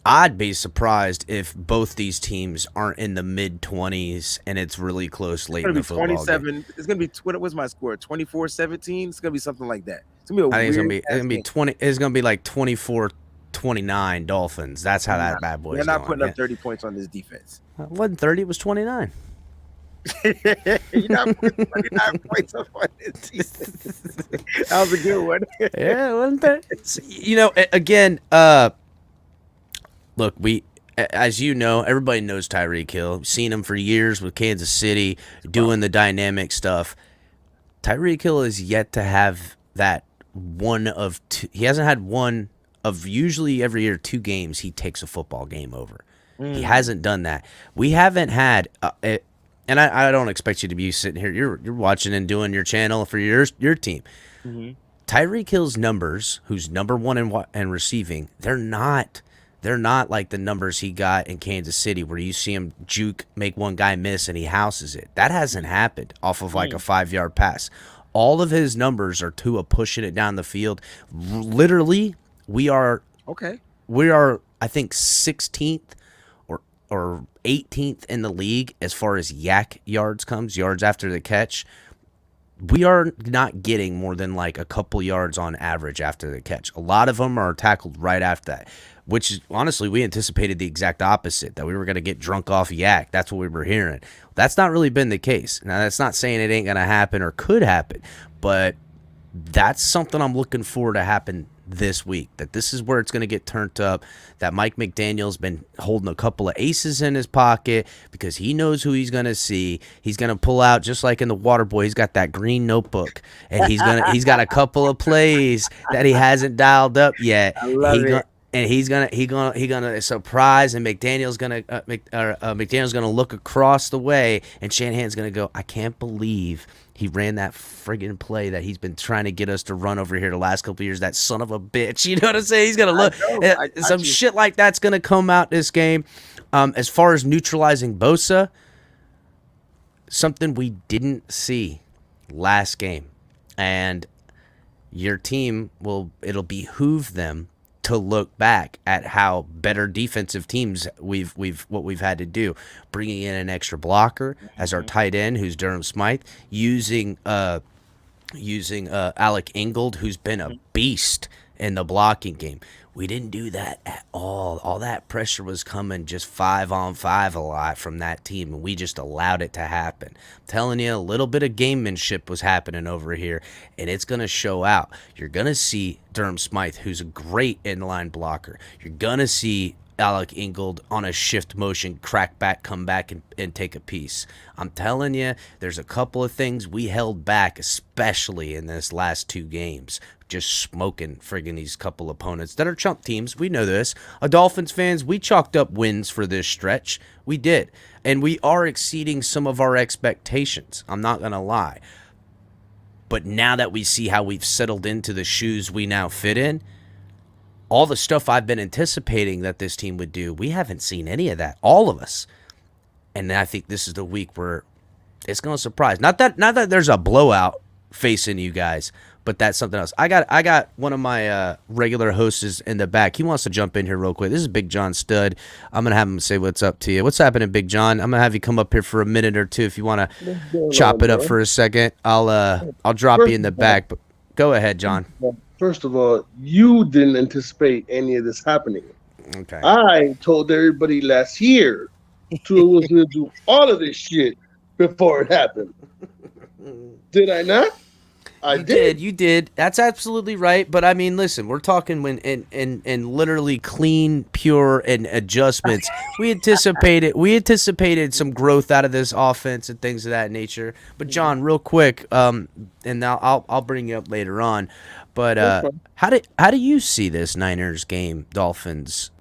I'd be surprised if both these teams aren't in the mid-20s and it's really close late in the football 27. game. It's gonna be what was my score? 24-17. It's gonna be something like that. It's gonna be it's gonna be 20. It's gonna be like 24-29 Dolphins. That's how that bad boy is. They're not putting up 30 points on this defense. It wasn't 30. It was 29. You're not putting 29 points up on this defense. That was a good one. Yeah, it wasn't 30. Again, look, as you know, everybody knows Tyreek Hill. We've seen him for years with Kansas City doing the dynamic stuff. Tyreek Hill is yet to have that one of two. He hasn't had one of usually every year 2 games he takes a football game over. He hasn't done that. We haven't had and I don't expect you to be sitting here. You're watching and doing your channel for your team. Mm-hmm. Tyreek Hill's numbers, who's number 1 in receiving, they're not like the numbers he got in Kansas City where you see him make one guy miss and he houses it. That hasn't happened off of like a 5-yard pass. All of his numbers are Tua pushing it down the field. Literally, we are I think 16th or 18th in the league as far as yak yards yards after the catch. We are not getting more than like a couple yards on average after the catch. A lot of them are tackled right after that, which honestly, we anticipated the exact opposite, that we were going to get drunk off yak. That's what we were hearing. That's not really been the case. Now, that's not saying it ain't going to happen or could happen, but that's something I'm looking forward to happen this week, that this is where it's going to get turned up, that Mike McDaniel's been holding a couple of aces in his pocket because he knows who he's going to see. He's going to pull out, just like in the Waterboy, he's got that green notebook, and he's got a couple of plays that he hasn't dialed up yet. and he's gonna surprise, and McDaniel's gonna look across the way, and Shanahan's gonna go, I can't believe he ran that friggin' play that he's been trying to get us to run over here the last couple of years. That son of a bitch, you know what I'm saying? He's gonna look some shit like that's gonna come out this game. As far as neutralizing Bosa, something we didn't see last game, and your team it'll behoove them to look back at how better defensive teams we've had to do, bringing in an extra blocker as our tight end, who's Durham Smythe, using Alec Ingold, who's been a beast in the blocking game. We didn't do that at all. All that pressure was coming just 5-on-5 a lot from that team, and we just allowed it to happen. I'm telling you, a little bit of gamemanship was happening over here, and it's going to show out. You're going to see Durham Smythe, who's a great inline blocker. You're going to see Alec Ingold on a shift motion, crack back, come back, and take a piece. I'm telling you, there's a couple of things we held back, especially in this last 2 games. Just smoking friggin' these couple opponents that are chump teams. We know this. Dolphins fans, we chalked up wins for this stretch. We did. And we are exceeding some of our expectations. I'm not going to lie. But now that we see how we've settled into the shoes we now fit in, all the stuff I've been anticipating that this team would do, we haven't seen any of that. All of us. And I think this is the week where it's going to surprise. Not that there's a blowout facing you guys, but that's something else. I got one of my regular hosts in the back. He wants to jump in here real quick. This is Big John Stud. I'm gonna have him say what's up to you. What's happening, Big John? I'm gonna have you come up here for a minute or two if you want to chop it up for a second. I'll drop you in the back. But go ahead, John. First of all, you didn't anticipate any of this happening. Okay. I told everybody last year was going to do all of this shit before it happened. Did I not? You did. That's absolutely right. But I mean, listen, we're talking when in literally clean, pure, and adjustments. We anticipated some growth out of this offense and things of that nature. But John, real quick, and now I'll bring you up later on. But how do you see this Niners game, Dolphins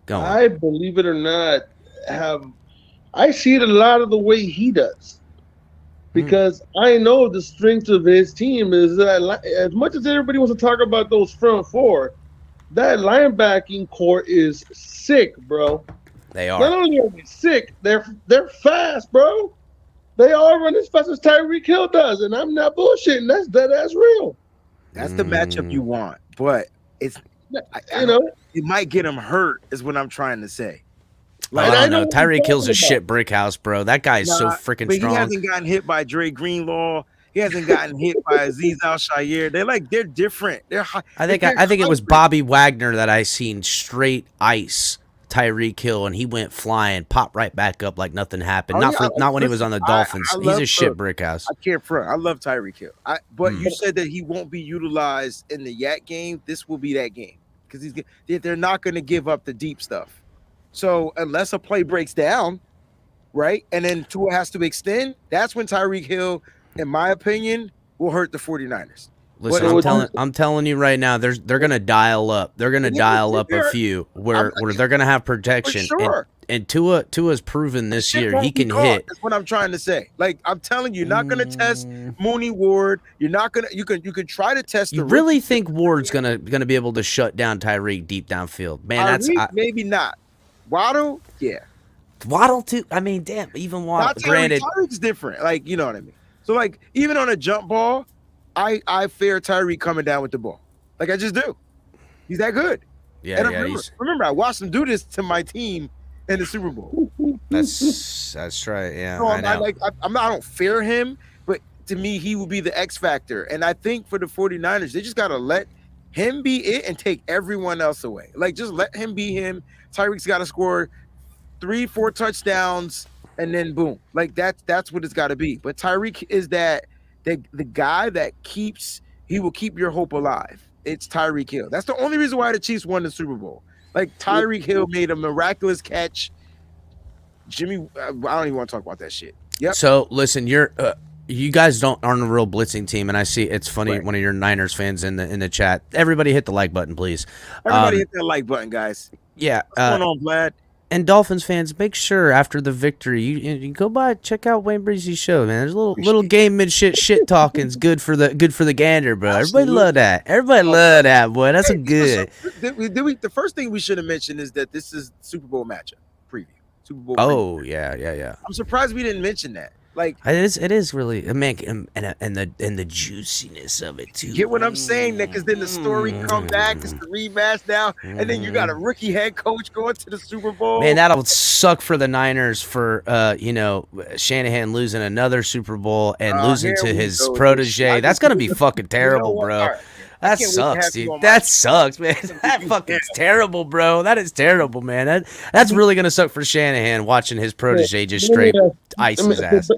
going? I believe it or not, I see it a lot of the way he does. Because I know the strength of his team is that as much as everybody wants to talk about those front four, that linebacking core is sick, bro. They are. Not only are they sick, they're fast, bro. They all run as fast as Tyreek Hill does, and I'm not bullshitting. That's real. That's the matchup you want, but it's you might get him hurt, is what I'm trying to say. Like, I don't know. Tyreek Hill's a shit brick house, bro. That guy is so freaking strong. He hasn't gotten hit by Dre Greenlaw. He hasn't gotten hit by Azeez Al-Shaair. They're different. I think it was Bobby Wagner that I seen straight ice Tyreek Hill, and he went flying, popped right back up like nothing happened. Not when he was on the Dolphins. He's a shit brick house. I can't front. I love Tyreek Hill. But you said that he won't be utilized in the Yak game. This will be that game because they're not going to give up the deep stuff. So unless a play breaks down, right, and then Tua has to extend, that's when Tyreek Hill, in my opinion, will hurt the 49ers. Listen, I'm telling you right now, they're gonna dial up. They're gonna dial up a few where they're gonna have protection. Sure. And Tua's proven this year he can hit. That's what I'm trying to say. Like, I'm telling you, you're not gonna test Mooney Ward. You're not gonna. You can try to test. You really think Ward's gonna be able to shut down Tyreek deep downfield? Man, maybe not. Waddle, yeah. Waddle too. I mean, damn. Even Waddle. Granted, Tyreek's different. Like, you know what I mean. So, like, even on a jump ball, I fear Tyreek coming down with the ball. Like, I just do. He's that good. Yeah. And remember, I watched him do this to my team in the Super Bowl. That's right. Yeah. So I know. I don't fear him, but to me, he will be the X factor. And I think for the 49ers, they just gotta let him be it and take everyone else away. Like, just let him be him. Tyreek's got to score 3-4 touchdowns, and then boom. Like, that's what it's got to be. But Tyreek is the guy that will keep your hope alive. It's Tyreek Hill. That's the only reason why the Chiefs won the Super Bowl. Like, Tyreek Hill made a miraculous catch. Jimmy, I don't even want to talk about that shit. Yep. So listen, You guys aren't a real blitzing team, and I see it's funny. Right. One of your Niners fans in the chat. Everybody hit the like button, please. Everybody hit that like button, guys. Yeah. What's going on, Vlad? And Dolphins fans, make sure after the victory, you go by, check out Wayne Breeze's show, man. There's a little game mid shit talking's good for the gander, bro. Absolutely. Everybody love that. Everybody love that, boy. That's a good. The first thing we should have mentioned is that this is Super Bowl matchup preview. Super Bowl. Oh preview. yeah. I'm surprised we didn't mention that. Like it is really, man, and the juiciness of it too. Get what I'm saying? Because then the story come back, it's the rematch now, and then you got a rookie head coach going to the Super Bowl. Man, that'll suck for the Niners for Shanahan losing another Super Bowl and losing to his protege. That's gonna be fucking terrible, bro. That sucks, dude. That sucks, man. That fucking's terrible, bro. That is terrible, man. That's really gonna suck for Shanahan watching his protege just straight ice his ass.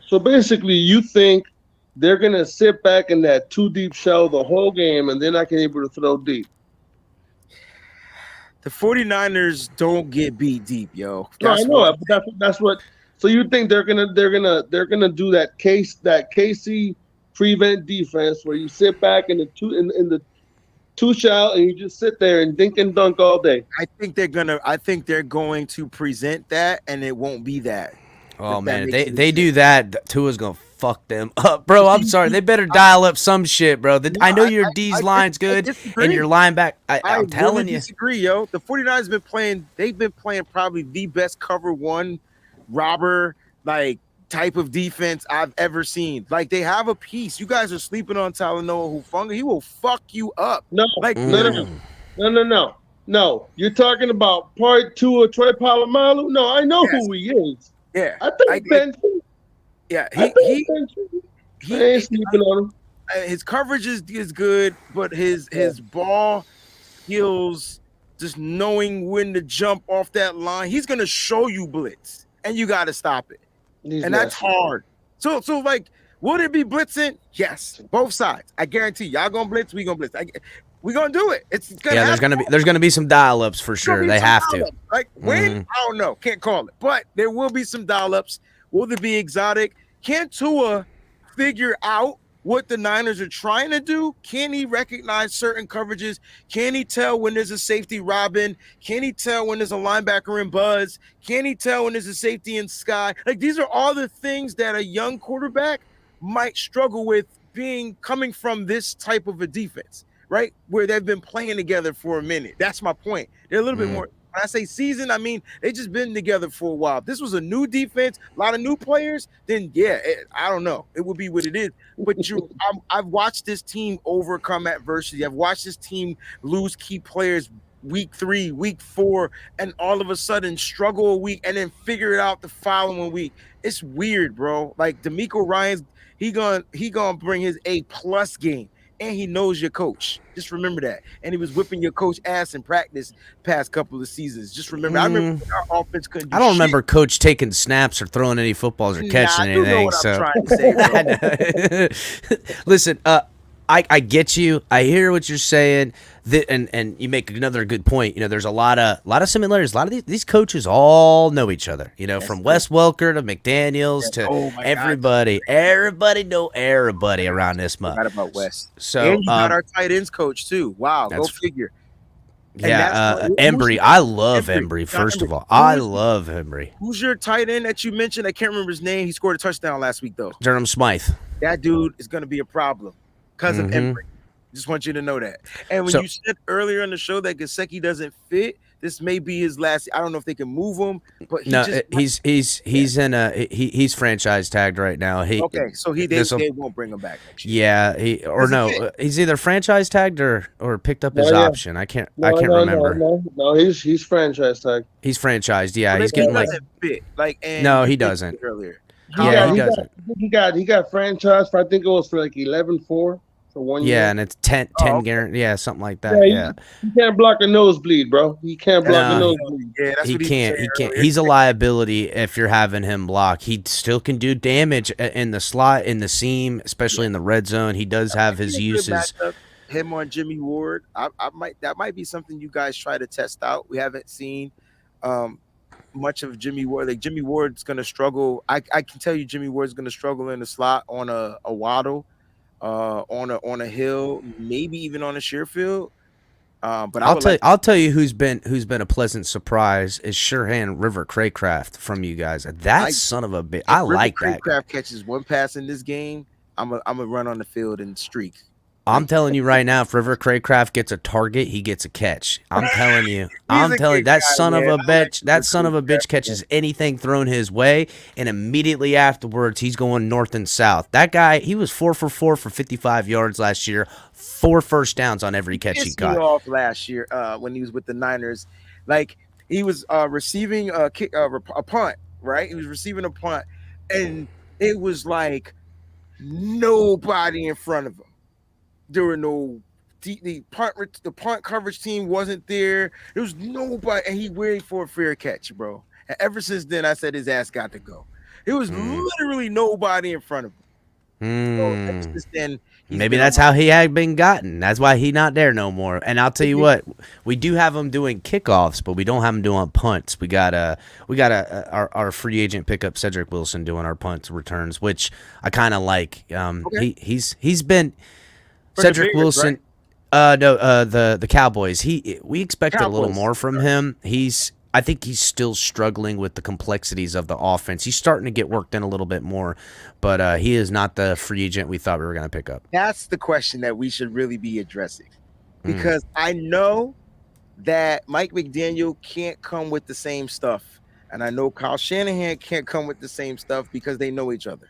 So basically, you think they're gonna sit back in that 2-deep shell the whole game, and they're not gonna be able to throw deep? The 49ers don't get beat deep, yo. I know, but that's what. So you think they're gonna do that KC prevent defense where you sit back in the two shell and you just sit there and dink and dunk all day? I think they're going to present that, and it won't be that. Oh man, if they do that, Tua's gonna fuck them up, bro. I'm sorry, they better dial up some shit, bro. I know your D's line's good and your linebacker. I'm telling you. Disagree, yo. The 49ers they've been playing probably the best cover one robber type of defense I've ever seen. Like, they have a piece. You guys are sleeping on Talanoa Hufanga. He will fuck you up. No. You're talking about part 2 of Troy Polamalu? No, I know who he is. Yeah. I think Ben. Yeah, he ain't sleeping on him. His coverage is good, but his ball skills, just knowing when to jump off that line, he's gonna show you blitz, and you got to stop it. That's hard. So would it be blitzing? Yes, both sides. I guarantee y'all gonna blitz. We gonna blitz. We gonna do it. It's gonna there's gonna be some dial-ups for sure. They have to. When? I don't know. Can't call it, but there will be some dial-ups. Will there be exotic? Can Tua figure out what the Niners are trying to do? Can he recognize certain coverages? Can he tell when there's a safety robbing? Can he tell when there's a linebacker in buzz? Can he tell when there's a safety in sky? These are all the things that a young quarterback might struggle with coming from this type of a defense, right? Where they've been playing together for a minute. That's my point. They're a little bit more. When I say season, I mean they just been together for a while. If this was a new defense, a lot of new players, then I don't know. It would be what it is. But I've watched this team overcome adversity. I've watched this team lose key players week 3, week 4, and all of a sudden struggle a week and then figure it out the following week. It's weird, bro. Like DeMeco Ryans, he gonna bring his A+ game. And he knows your coach. Just remember that. And he was whipping your coach ass in practice past couple of seasons. Just remember. I remember our offense couldn't do I don't shit. remember coach taking snaps or throwing any footballs or catching anything. Know what I'm trying to say, bro. Listen, I get you. I hear what you're saying. And you make another good point. There's a lot of similarities. A lot of these coaches all know each other. From Wes Welker to McDaniels to everybody. God. Everybody know everybody around this month. Not about Wes. So and you got our tight ends coach too. Wow, go figure. Yeah, Embry. I love Embry. First of all, I love Embry. Who's your tight end that you mentioned? I can't remember his name. He scored a touchdown last week though. Durham Smythe. That dude is going to be a problem because of Embry. Just want you to know that. And when you said earlier in the show that Gesicki doesn't fit, this may be his last. I don't know if they can move him, but he's franchise tagged right now. They won't bring him back next year. Yeah, he's either franchise tagged or picked up his option. I can't remember. No, he's franchise tagged. He's franchised. Yeah, he's getting fit. No, he doesn't. Earlier. He doesn't. He got franchised for, I think it was for 11-4 for 1 year. Yeah, and it's 10 guarantee. Yeah, something like that. Yeah. He can't block a nosebleed, bro. He can't block a nosebleed. Yeah, that's he can't. He's a liability if you're having him block. He still can do damage in the slot, in the seam, especially in the red zone. He does have his uses. Him on Jimmy Ward, that might be something you guys try to test out. We haven't seen. much of Jimmy Ward. Like Jimmy Ward's gonna struggle. I can tell you Jimmy Ward's gonna struggle in the slot on a Waddle, on a Hill, maybe even on a Shearfield. But I'll tell you who's been a pleasant surprise is Sherhan River Craycraft from you guys. That son of a bitch. I like that. Craycraft catches one pass in this game, I'm a run on the field and streak. I'm telling you right now, if River Craycraft gets a target, he gets a catch. I'm telling you. That son of a bitch catches anything thrown his way, and immediately afterwards he's going north and south. That guy, he was 4 for 4 for 55 yards last year, 4 first downs on every catch he got. Off last year when he was with the Niners, like he was receiving a punt, right? He was receiving a punt, and it was like nobody in front of him. There were no the punt coverage team wasn't there. There was nobody, and he waited for a fair catch, bro. And ever since then, I said his ass got to go. There was literally nobody in front of him. So ever since then, maybe that's how he had been gotten. That's why he not there no more. And I'll tell you what, we do have him doing kickoffs, but we don't have him doing punts. We got our free agent pickup Cedric Wilson doing our punt returns, which I kind of like. He's been. Cedric Wilson, right? The Cowboys. We expect a little more from him. I think he's still struggling with the complexities of the offense. He's starting to get worked in a little bit more, but he is not the free agent we thought we were going to pick up. That's the question that we should really be addressing, because I know that Mike McDaniel can't come with the same stuff, and I know Kyle Shanahan can't come with the same stuff because they know each other.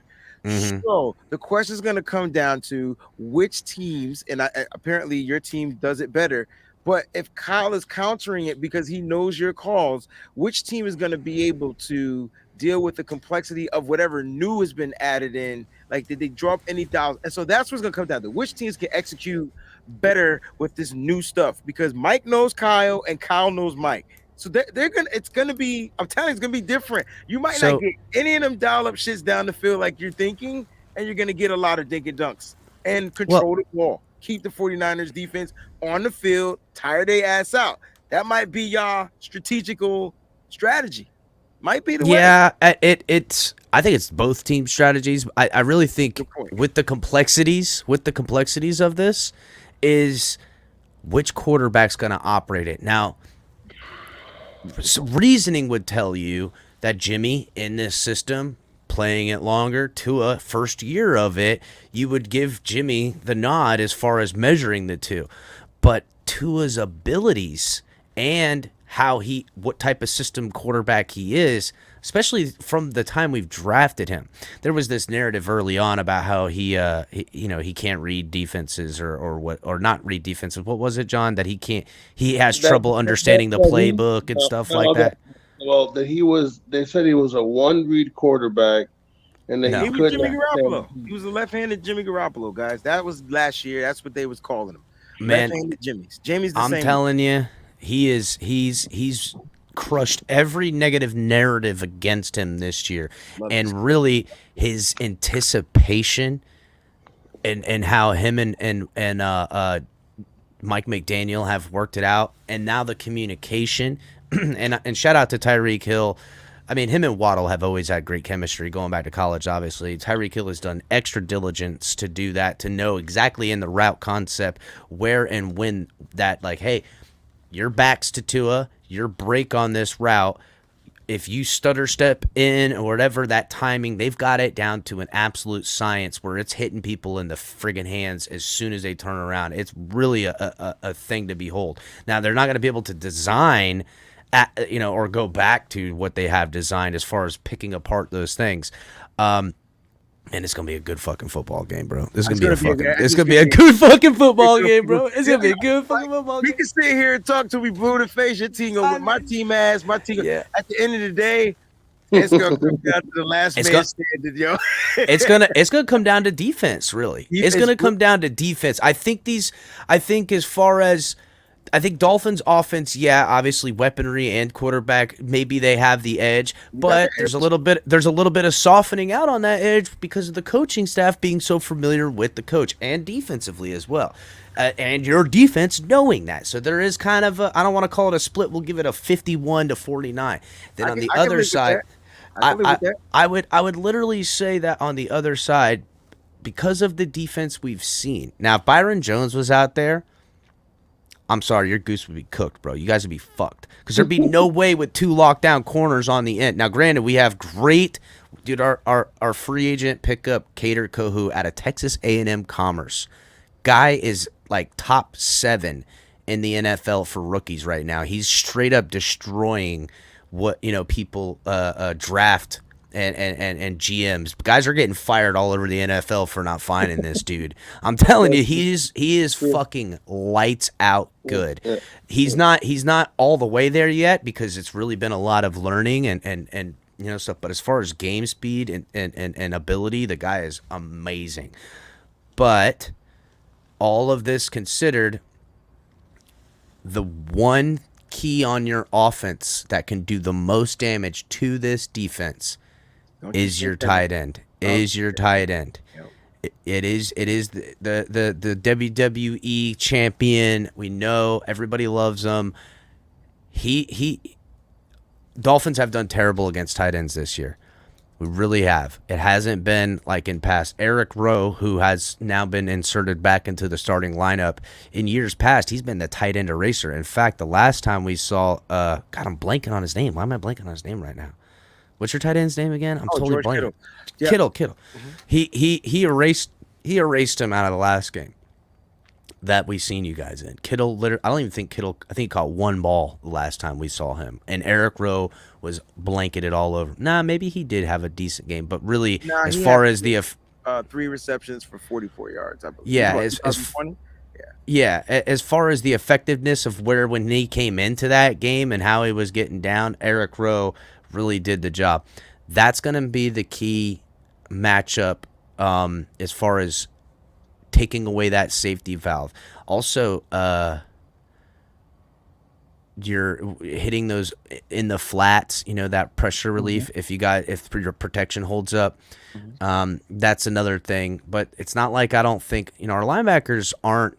So the question is going to come down to which teams, and apparently your team does it better, but if Kyle is countering it because he knows your calls, which team is going to be able to deal with the complexity of whatever new has been added in? Like, did they drop any dollars? And so that's what's going to come down to which teams can execute better with this new stuff, because Mike knows Kyle and Kyle knows Mike. So it's gonna be, I'm telling you, it's gonna be different. You might not get any of them dial up shits down the field like you're thinking, and you're gonna get a lot of dink and dunks and control the ball. Keep the 49ers defense on the field, tire their ass out. That might be y'all strategical strategy. Might be the way. Yeah, I think it's both team strategies. I really think with the complexities of this is which quarterback's gonna operate it. Now, reasoning would tell you that Jimmy in this system, playing it longer, Tua first year of it, you would give Jimmy the nod as far as measuring the two. But Tua's abilities and what type of system quarterback he is, especially from the time we've drafted him. There was this narrative early on about how he can't read defenses or not read defenses. What was it, John? That he has trouble understanding the playbook and stuff like that. Well, they said he was a one-read quarterback, and then he was Jimmy Garoppolo. He was a left-handed Jimmy Garoppolo, guys. That was last year. That's what they was calling him. Man, left-handed Jimmy's the same. I'm telling you, he's crushed every negative narrative against him this year. And really his anticipation and how him and Mike McDaniel have worked it out, and now the communication and shout out to Tyreek Hill. I mean, him and Waddle have always had great chemistry going back to college, obviously. Tyreek Hill has done extra diligence to do that, to know exactly in the route concept where and when that, like, hey, your back's to Tua, your break on this route, if you stutter step in or whatever, that timing, they've got it down to an absolute science where it's hitting people in the friggin' hands as soon as they turn around. It's really a thing to behold. Now, they're not going to be able to design or go back to what they have designed as far as picking apart those things. And it's gonna be a good fucking football game, bro. It's gonna be a good fucking football game, bro. It's gonna be a good fucking football game. We can sit here and talk till we blue in the face. Your team go with my team ass, my team. Yeah. At the end of the day, it's gonna come down to the last man standing, yo. It's gonna come down to defense, really. It's gonna come down to defense. I think as far as I think Dolphins offense, yeah, obviously weaponry and quarterback, maybe they have the edge, but there's a little bit of softening out on that edge because of the coaching staff being so familiar with the coach and defensively as well. And your defense knowing that. So there is kind of I don't want to call it a split, we'll give it a 51-49. Then on the other side, I would literally say that on the other side, because of the defense we've seen. Now, if Byron Jones was out there, I'm sorry, your goose would be cooked, bro. You guys would be fucked. Because there'd be no way with 2 lockdown corners on the end. Now, granted, we have great, dude, our free agent pickup, Cater Kohu, out of Texas A&M Commerce. Guy is like top 7 in the NFL for rookies right now. He's straight up destroying what, people draft and GMs. Guys are getting fired all over the NFL for not finding this dude. I'm telling you, he is fucking lights out good. He's not all the way there yet because it's really been a lot of learning and stuff. But as far as game speed and ability, the guy is amazing. But all of this considered, the one key on your offense that can do the most damage to this defense is your tight end. Is your tight end. It is the WWE champion. We know everybody loves him. Dolphins have done terrible against tight ends this year. We really have. It hasn't been like in past. Eric Rowe, who has now been inserted back into the starting lineup, in years past, he's been the tight end eraser. In fact, the last time we saw, God, I'm blanking on his name. Why am I blanking on his name right now? What's your tight end's name again? I'm totally blanking. Kittle. Yeah. Kittle. Mm-hmm. He erased him out of the last game that we seen you guys in. Kittle, I don't even think Kittle, I think he caught 1 ball the last time we saw him. And Eric Rowe was blanketed all over. Maybe he did have a decent game, but really, as far as the 3 receptions for 44 yards, I believe. Yeah, as far as the effectiveness of when he came into that game and how he was getting down, Eric Rowe really did the job. That's going to be the key matchup as far as taking away that safety valve. Also, you're hitting those in the flats, that pressure relief. Mm-hmm. If your protection holds up, that's another thing. But it's not like I don't think our linebackers aren't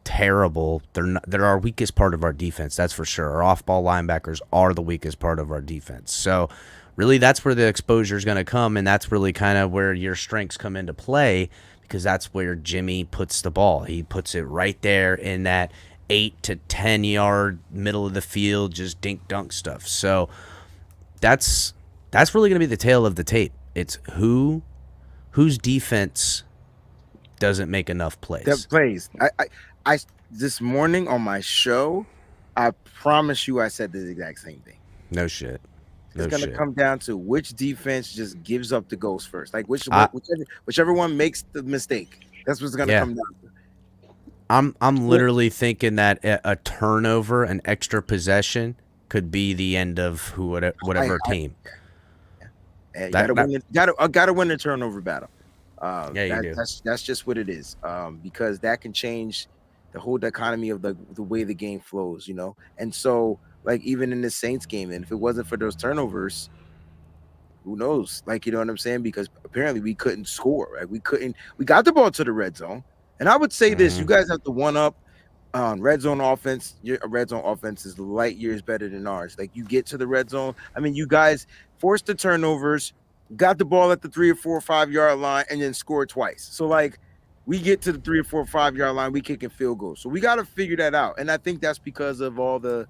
terrible. They're our weakest part of our defense. That's for sure. Our off-ball linebackers are the weakest part of our defense. So really, that's where the exposure is going to come, and that's really kind of where your strengths come into play. Because that's where Jimmy puts the ball. He puts it right there in that 8 to 10 yard middle of the field, just dink dunk stuff. So that's really going to be the tale of the tape. It's whose defense doesn't make enough plays. That plays. I this morning on my show, I promise you, I said the exact same thing. No shit. It's going to come down to which defense just gives up the goals first. Like whichever one makes the mistake. That's what's going to come down to. I'm literally thinking that a turnover, an extra possession, could be the end of whatever team. You gotta win the turnover battle. You do. That's just what it is. Because that can change the whole dichotomy of the way the game flows. And so. Like even in the Saints game, and if it wasn't for those turnovers, who knows? Like, you know what I'm saying? Because apparently we couldn't score. Right? We got the ball to the red zone. And I would say this, you guys have to one up on red zone offense. Your red zone offense is light years better than ours. Like you get to the red zone. I mean, you guys forced the turnovers, got the ball at the 3 or 4 or 5 yard line, and then scored twice. So like we get to the 3 or 4 or 5 yard line, we kicking field goals. So we got to figure that out. And I think that's because of all the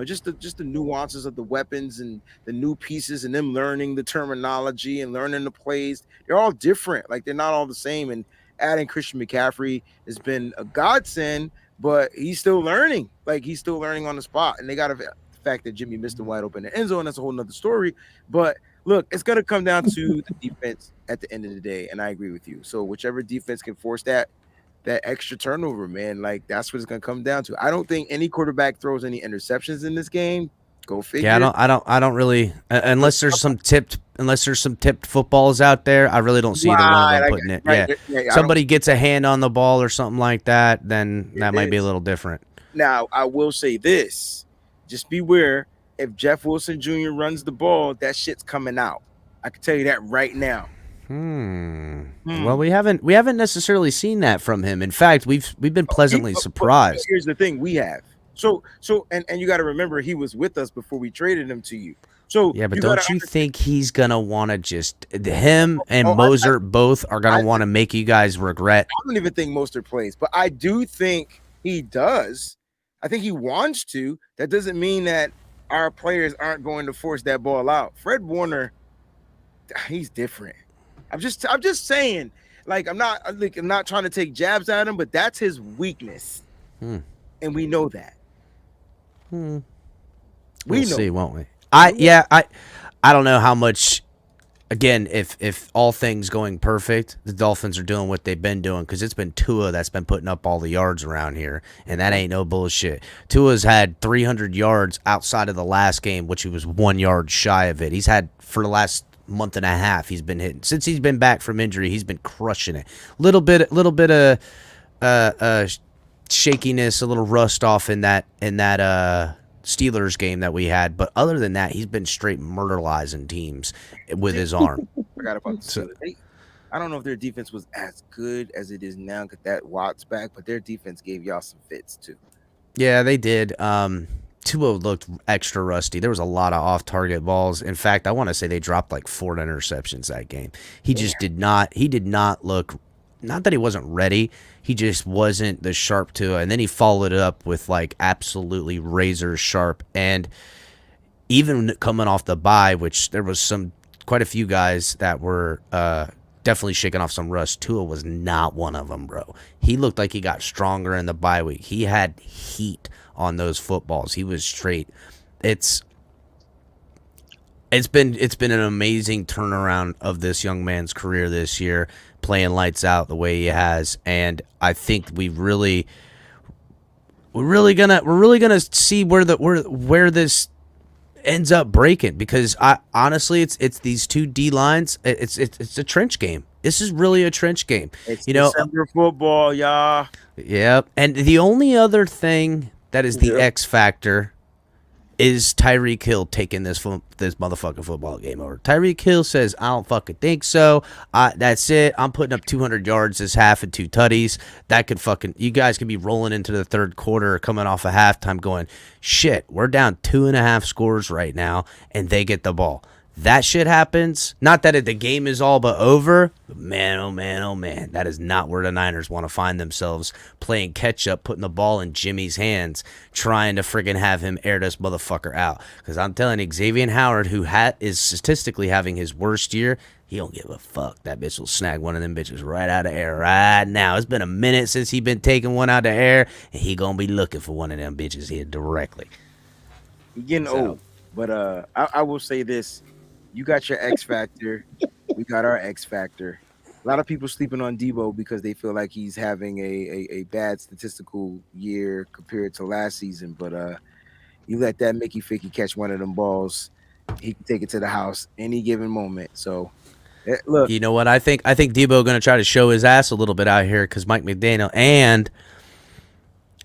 just the nuances of the weapons and the new pieces and them learning the terminology and learning the plays. They're all different. Like they're not all the same. And adding Christian McCaffrey has been a godsend, but he's still learning. Like he's still learning on the spot. And they got the fact that Jimmy missed the wide open in the end zone. That's a whole nother story. But look, it's going to come down to the defense at the end of the day. And I agree with you. So whichever defense can force that extra turnover, man, like that's what it's gonna come down to. I don't think any quarterback throws any interceptions in this game. Go figure. Yeah, I don't really unless there's some tipped footballs out there. I really don't see either one of them putting it. Somebody gets a hand on the ball or something like that, then that might be a little different. Now, I will say this. Just beware. If Jeff Wilson Jr. runs the ball, that shit's coming out. I can tell you that right now. Well, we haven't necessarily seen that from him. In fact, we've been pleasantly surprised. But here's the thing: we have. And you got to remember, he was with us before we traded him to you. So yeah, but don't you think he's gonna want to just him and Moser both are gonna want to make you guys regret? I don't even think Mostert plays, but I do think he does. I think he wants to. That doesn't mean that our players aren't going to force that ball out. Fred Warner, he's different. I'm just saying. Like I'm not trying to take jabs at him, but that's his weakness, and we know that. We'll see, won't we? I don't know how much. Again, if all things going perfect, the Dolphins are doing what they've been doing, because it's been Tua that's been putting up all the yards around here, and that ain't no bullshit. Tua's had 300 yards outside of the last game, which he was 1 yard shy of it. He's had for the last month and a half. He's been hitting since he's been back from injury. He's been crushing it. Little bit of shakiness, a little rust off in that Steelers game that we had, but other than that, he's been straight murderizing teams with his arm. Forgot about the Steelers. I don't know if their defense was as good as it is now because that Watt's back, but their defense gave y'all some fits too. Yeah, they did. Tua looked extra rusty. There was a lot of off-target balls. In fact, I want to say they dropped like 4 interceptions that game. He just did not. He did not look. Not that he wasn't ready. He just wasn't the sharp Tua. And then he followed it up with like absolutely razor sharp. And even coming off the bye, which there was quite a few guys that were definitely shaking off some rust. Tua was not one of them, bro. He looked like he got stronger in the bye week. He had heat on those footballs. He was straight. It's been an amazing turnaround of this young man's career this year, playing lights out the way he has, and I think we're really gonna see where this ends up breaking, because honestly it's these two D lines. It's a trench game. This is really a trench game. It's December football, y'all. Yep. And the only other thing that is the X factor is Tyreek Hill taking this motherfucking football game over. Tyreek Hill says, I don't fucking think so. That's it. I'm putting up 200 yards this half and 2 tutties. That could you guys could be rolling into the third quarter, coming off a halftime going, shit, we're down 2.5 scores right now, and they get the ball. That shit happens. Not that the game is all but over, but man, oh man, oh man, that is not where the Niners want to find themselves, playing catch up, putting the ball in Jimmy's hands, trying to friggin' have him air this motherfucker out. Because I'm telling you, Xavier Howard, who is statistically having his worst year, he don't give a fuck. That bitch will snag one of them bitches right out of air right now. It's been a minute since he been taking one out of air, and he gonna be looking for one of them bitches here directly. You're getting old, but I will say this. You got your X factor. We got our X factor. A lot of people sleeping on Debo because they feel like he's having a bad statistical year compared to last season. But you let that Mickey Ficky catch one of them balls, he can take it to the house any given moment. So look, you know what? I think Debo going to try to show his ass a little bit out here, because Mike McDaniel, and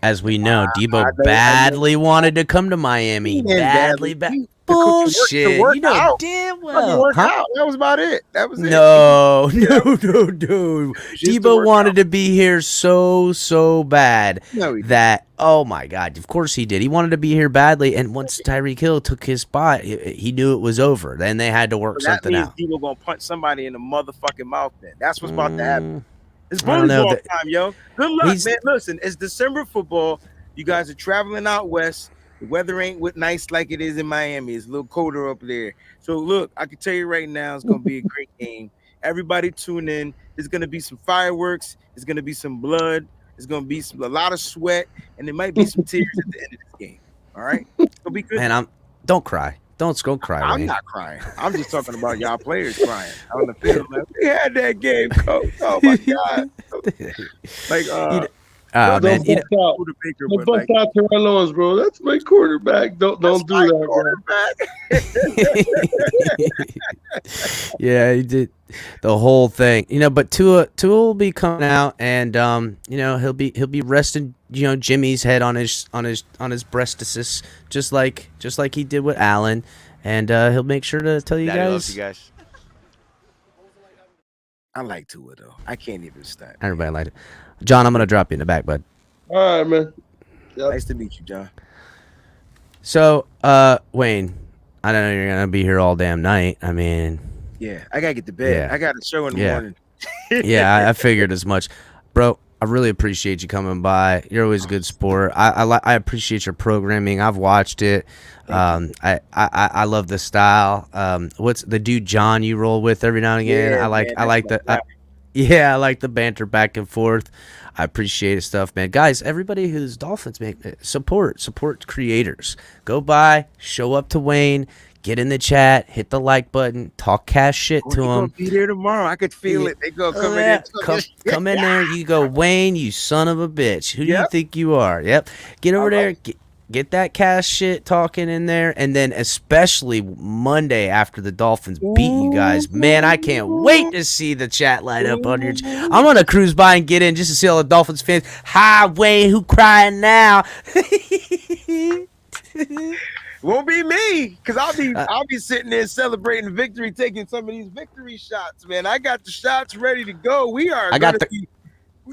as we know, Debo badly wanted to come to Miami. Badly. Bullshit. You know damn well. That was about it. That was it. No. Debo wanted to be here so bad that, oh my God, of course he did. He wanted to be here badly, and once Tyreek Hill took his spot, he knew it was over. Then they had to work something out. Debo gonna punch somebody in the motherfucking mouth. Then that's what's about to happen. It's bully ball time, yo. Good luck, man. Listen, it's December football. You guys are traveling out west. The weather ain't nice like it is in Miami. It's a little colder up there. So, look, I can tell you right now, it's going to be a great game. Everybody tune in. There's going to be some fireworks. There's going to be some blood. There's going to be a lot of sweat. And there might be some tears at the end of this game. All right? It'll be good. Man, don't cry. Don't go cry. I'm not crying. I'm just talking about y'all players crying on the field. Man. We had that game, coach. Oh, my God. Man, Don't you know, bust out. Buda Baker, Don't but bust like out Terrell Owens, bro. That's my quarterback. Don't that's do my that, quarterback. yeah, he did the whole thing. You know, but Tua will be coming out, and you know, he'll be resting, you know, Jimmy's head on his breastises, just like he did with Allen, and he'll make sure to tell you Daddy guys. loves you guys. I like Tua though. I can't even stand. Everybody liked it. John, I'm gonna drop you in the back, bud. bro. All right, man. Yep. Nice to meet you, John. So, Wayne, I don't know you're gonna be here all damn night. I mean, Yeah, I gotta get to bed. Yeah. I got a show in the Yeah. morning. yeah, I figured as much, bro. I really appreciate you coming by. You're always a good sport. I appreciate your programming. I've watched it. I love the style. What's the dude John you roll with every now and again? Yeah, I like man, I like that's the I like the banter back and forth. I appreciate it stuff, man. Guys, everybody who's Dolphins, man, support creators. Go by, show up to Wayne, get in the chat, hit the like button, talk cash shit Oh, to they gonna him. be there tomorrow. I could feel it. They gonna come in there. Come in there. You go, Wayne, you son of a bitch. Who do you Yep. think you are? Yep. Get over there. Get that cash shit talking in there. And then especially Monday after the Dolphins beat you guys. Man, I can't wait to see the chat light up on your I'm going to cruise by and get in just to see all the Dolphins fans. Hi, Wayne. Who crying now? Won't be me, cause I'll be sitting there celebrating victory, taking some of these victory shots, man. I got the shots ready to go.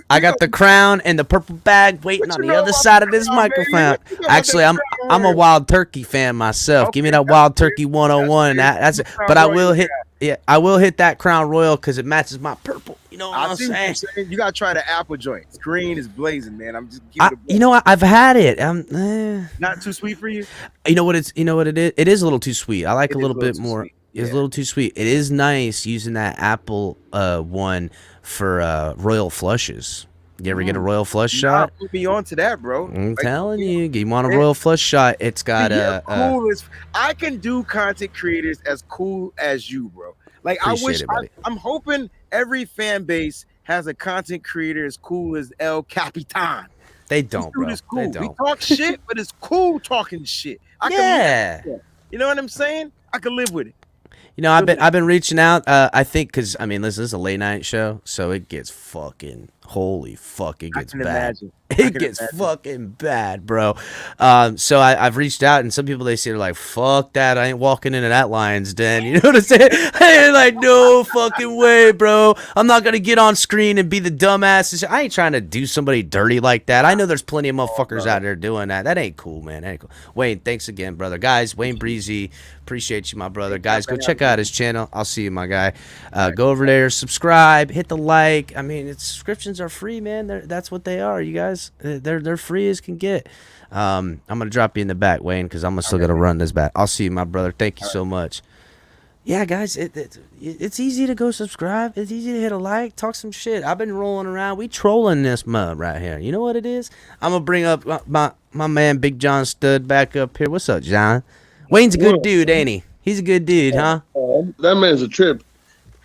I got the crown and the purple bag waiting on the other side of this microphone. Actually, I'm a Wild Turkey fan myself. Give me that Wild Turkey 101. That's it. But I will hit that Crown Royal because it matches my purple. You know what I'm saying? You gotta try the apple joint. Green is blazing, man. I'm just giving you know what? I've had it. Not too sweet for you. You know what it is? It is a little too sweet. I like a little bit more. Sweet. It's a little too sweet. It is nice using that apple one for royal flushes. You ever get a royal flush shot? Put me on to that, bro. I'm telling you, you want a royal flush shot? It's got I can do content creators as cool as you, bro. Like I'm hoping every fan base has a content creator as cool as El Capitan. They don't, bro. Cool. They don't. We talk shit, but it's cool talking shit. You know what I'm saying? I can live with it. You know, I've been reaching out. I think because listen, this is a late night show, so it gets fucking holy fuck, it gets bad. It gets fucking bad, bro. So I've reached out, and some people they say are like, "Fuck that! I ain't walking into that lion's den." You know what I'm saying? They're like, "No fucking way, bro! I'm not gonna get on screen and be the dumbass." I ain't trying to do somebody dirty like that. I know there's plenty of motherfuckers out there doing that. That ain't cool, man. That ain't cool. Wayne, thanks again, brother. Guys, Wayne Breezie, appreciate you, my brother. Guys, go check out his channel. I'll see you, my guy. Go over there, subscribe, hit the like. I mean, subscriptions are free, man. That's what they are, you guys. They're free as can get. I'm gonna drop you in the back, Wayne, because I'm still gonna run this back. I'll see you, my brother. Thank you so much. Yeah, guys, it's easy to go subscribe. It's easy to hit a like, talk some shit. I've been rolling around. We trolling this mud right here. You know what it is? I'm gonna bring up my man Big John Stud back up here. What's up, John? Wayne's a good dude, ain't he? He's a good dude, huh? That man's a trip.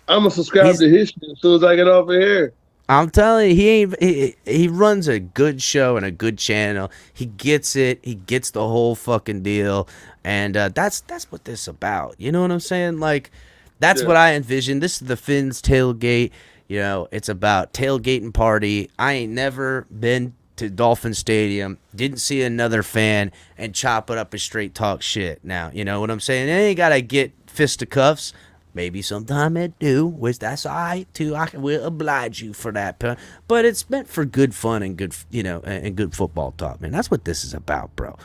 I'm gonna subscribe to his shit as soon as I get off of here. I'm telling you, he runs a good show and a good channel. He gets it. He gets the whole fucking deal, and that's what this is about. You know what I'm saying? Like, that's what I envision. This is the Fins tailgate. You know, it's about tailgating party. I ain't never been to Dolphin Stadium, didn't see another fan, and chop it up and straight talk shit. Now, you know what I'm saying? They ain't gotta get fisticuffs. Maybe sometime I do, which that's all right too. I will oblige you for that, but it's meant for good fun and good, and good football talk, man. That's what this is about, bro.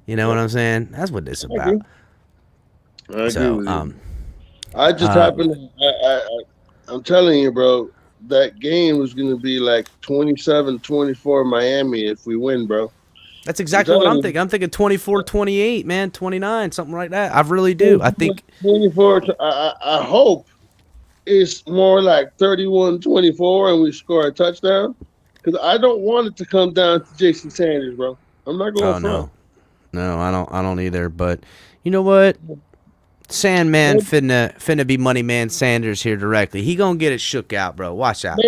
You know what I'm saying? That's what this is about. I agree with you. I just happened. I'm telling you, bro. That game was going to be like 27-24 Miami if we win, bro. That's exactly what I'm thinking. I'm thinking 24-28, man, 29, something like that. I really do. I think 24. I hope it's more like 31-24 and we score a touchdown, because I don't want it to come down to Jason Sanders, bro. I'm not going. No, I don't either. But you know what? Sandman finna be Money Man Sanders here directly. He gonna get it shook out, bro. Watch out.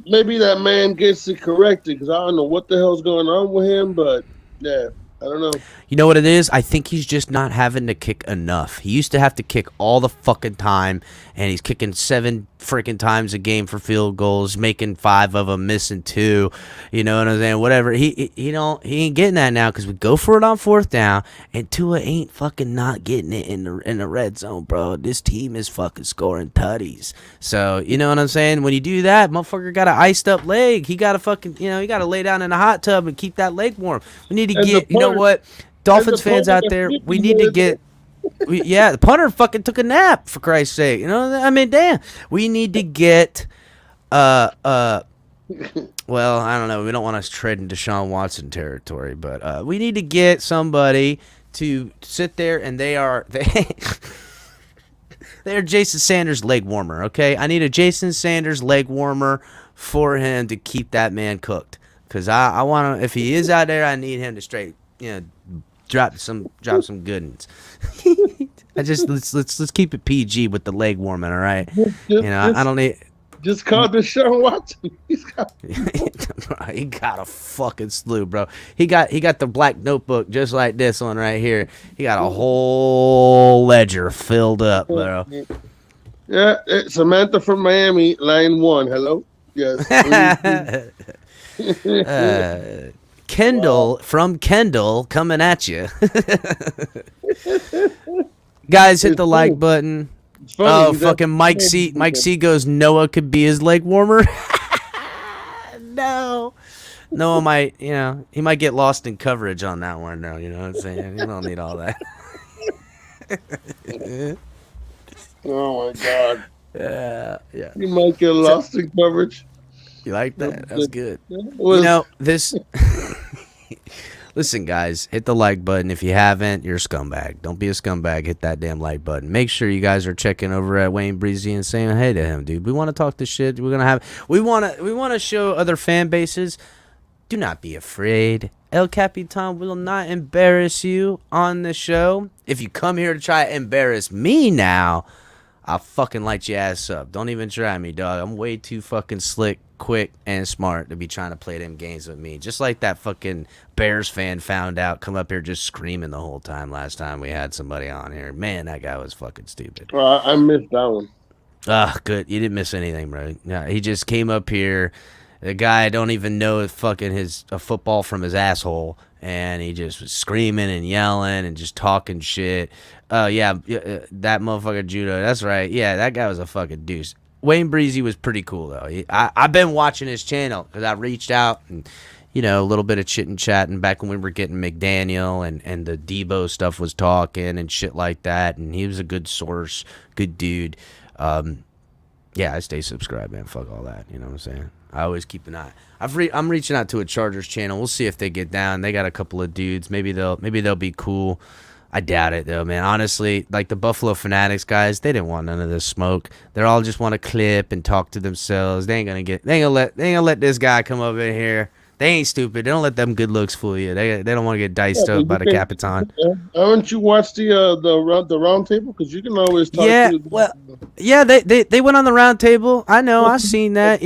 Maybe that man gets it corrected because I don't know what the hell's going on with him, but yeah, I don't know. You know what it is? I think he's just not having to kick enough. He used to have to kick all the fucking time, and he's kicking 7 freaking times a game for field goals, making 5 of them, missing 2. You know what I'm saying? Whatever. He ain't getting that now because we go for it on 4th down, and Tua ain't fucking not getting it in the red zone, bro. This team is fucking scoring tutties. So you know what I'm saying? When you do that, motherfucker got an iced up leg. He got to fucking he got to lay down in a hot tub and keep that leg warm. We need to get you know what. Dolphins fans out there, we need to get. The punter fucking took a nap for Christ's sake. You know, I mean, damn. We need to get. Well, I don't know. We don't want to tread into Deshaun Watson territory, but we need to get somebody to sit there and they're Jason Sanders leg warmer. Okay, I need a Jason Sanders leg warmer for him to keep that man cooked. Cause I want to. If he is out there, I need him to straight. Drop some good ones. I just let's keep it PG with the leg warming, all right? I don't need. Just call Deshaun Watson. He got a fucking slew, bro. He got the black notebook just like this one right here. He got a whole ledger filled up, bro. Yeah, Samantha from Miami, line 1. Hello. Yes. Kendall from Kendall coming at you. Guys, hit the like button. Oh, fucking Mike C. Mike C goes, Noah could be his leg warmer. No. Noah might, he might get lost in coverage on that one, though. You know what I'm saying? You don't need all that. Oh, my God. Yeah. You might get lost in coverage. You like that? That's good. Was, this... Listen, guys, hit the like button. If you haven't, you're a scumbag. Don't be a scumbag. Hit that damn like button. Make sure you guys are checking over at Wayne Breezie and saying hey to him, dude. We want to talk this shit. We want to show other fan bases. Do not be afraid. El Capitan will not embarrass you on the show. If you come here to try to embarrass me now, I'll fucking light your ass up. Don't even try me, dog. I'm way too fucking slick, quick, and smart to be trying to play them games with me. Just like that fucking Bears fan found out, come up here just screaming the whole time last time we had somebody on here. Man, that guy was fucking stupid. Well, I missed that one. Good. You didn't miss anything, bro. No, he just came up here. The guy don't even know fucking a football from his asshole, and he just was screaming and yelling and just talking shit. That motherfucker Judo. That's right. Yeah, that guy was a fucking deuce. Wayne Breezie was pretty cool though. I've been watching his channel because I reached out and a little bit of chit and chatting back when we were getting McDaniel and the Debo stuff was talking and shit like that. And he was a good source, good dude. I stay subscribed, man. Fuck all that. You know what I'm saying? I always keep an eye. I'm reaching out to a Chargers channel. We'll see if they get down. They got a couple of dudes. Maybe they'll be cool. I doubt it though, man. Honestly, like the Buffalo Fanatics guys, they didn't want none of this smoke. They all just want to clip and talk to themselves. They ain't gonna let this guy come up in here. They ain't stupid. They don't let them good looks fool you. They don't want to get diced up by the Capitan. Haven't you watched the round table? Because you can always talk. They went on the round table. I know. I've seen that.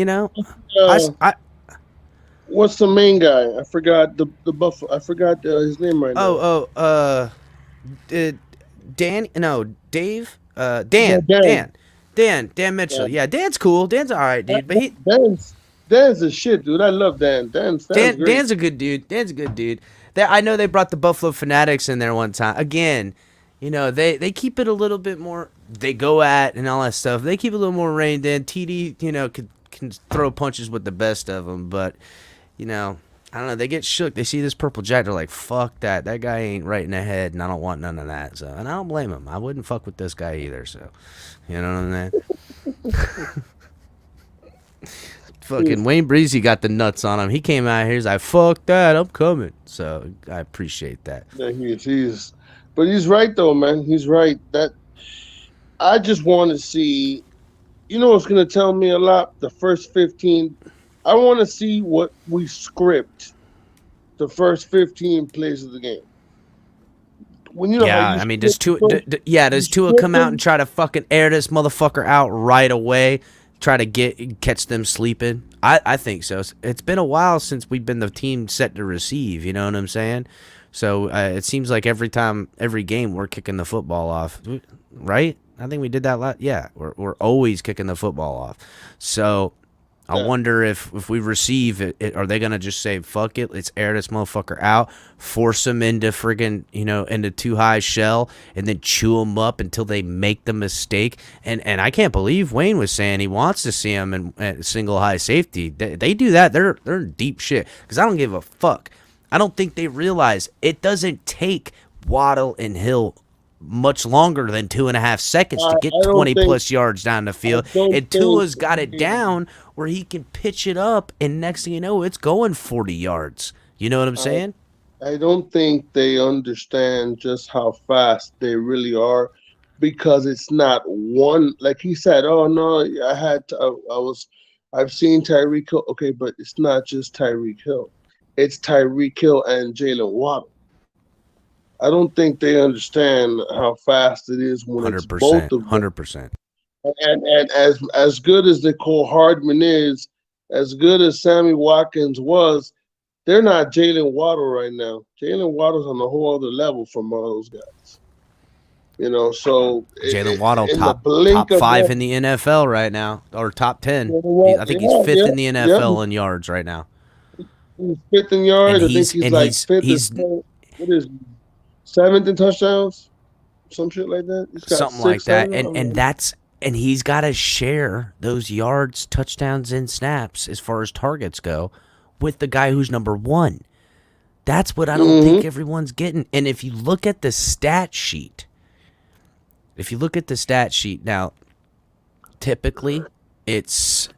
What's the main guy? I forgot the Buffalo. I forgot his name right now. Dan Mitchell. Yeah, Dan's cool. Dan's all right, dude. But Dan's a shit, dude. I love Dan. Dan's a good dude. I know they brought the Buffalo Fanatics in there one time. Again, they keep it a little bit more. They go at and all that stuff. They keep it a little more reined in. TD, can throw punches with the best of them, but I don't know. They get shook. They see this purple jack. They're like, fuck that. That guy ain't right in the head, and I don't want none of that. So, and I don't blame him. I wouldn't fuck with this guy either. So, you know what I'm saying? Fucking Wayne Breezie got the nuts on him. He came out here. He's like, fuck that. I'm coming. So, I appreciate that. Yeah, but he's right, though, man. He's right. That I just want to see, what's going to tell me a lot? The first 15. I want to see what we script the first 15 plays of the game. when you know how Yeah, you I mean, split does Tua come out and try to fucking air this motherfucker out right away? Try to catch them sleeping? I think so. It's been a while since we've been the team set to receive. You know what I'm saying? So it seems like every game, we're kicking the football off, right? I think we did that yeah, we're always kicking the football off. So I wonder if we receive it, are they going to just say, fuck it, let's air this motherfucker out, force them into friggin', into too high shell, and then chew them up until they make the mistake. And I can't believe Wayne was saying he wants to see them in single high safety. They do that. They're in deep shit because I don't give a fuck. I don't think they realize it doesn't take Waddle and Hill much longer than 2.5 seconds to get 20-plus yards down the field. And Tua's got it down where he can pitch it up, and next thing you know, it's going 40 yards. You know what I'm saying? I don't think they understand just how fast they really are, because it's not one. Like he said, oh, no, I've seen Tyreek Hill. Okay, but it's not just Tyreek Hill. It's Tyreek Hill and Jalen Waddle. I don't think they understand how fast it is when it's both of them. 100%. And as good as Nicole Hardman is, as good as Sammy Watkins was, they're not Jalen Waddle right now. Jalen Waddle's on a whole other level from all those guys. So Jalen Waddle top 5 in the NFL right now, or top 10. I think he's 5th in the NFL in yards right now. He's 5th in yards. I think he's like 5th. What is he? 7th in touchdowns, some shit like that. Something like that, and he's got to share those yards, touchdowns, and snaps as far as targets go with the guy who's number 1. That's what I don't think everyone's getting. And if you look at the stat sheet, now, typically it's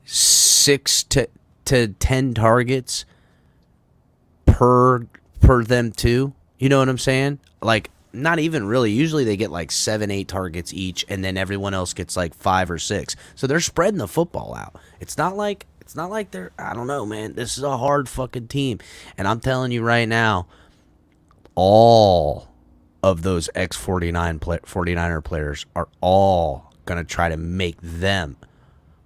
6 to 10 targets per them too. You know what I'm saying? Like, not even really. Usually they get like 7-8 targets each, and then everyone else gets like 5 or 6. So they're spreading the football out. It's not like they're, I don't know, man. This is a hard fucking team. And I'm telling you right now, all of those ex-49er players are all going to try to make them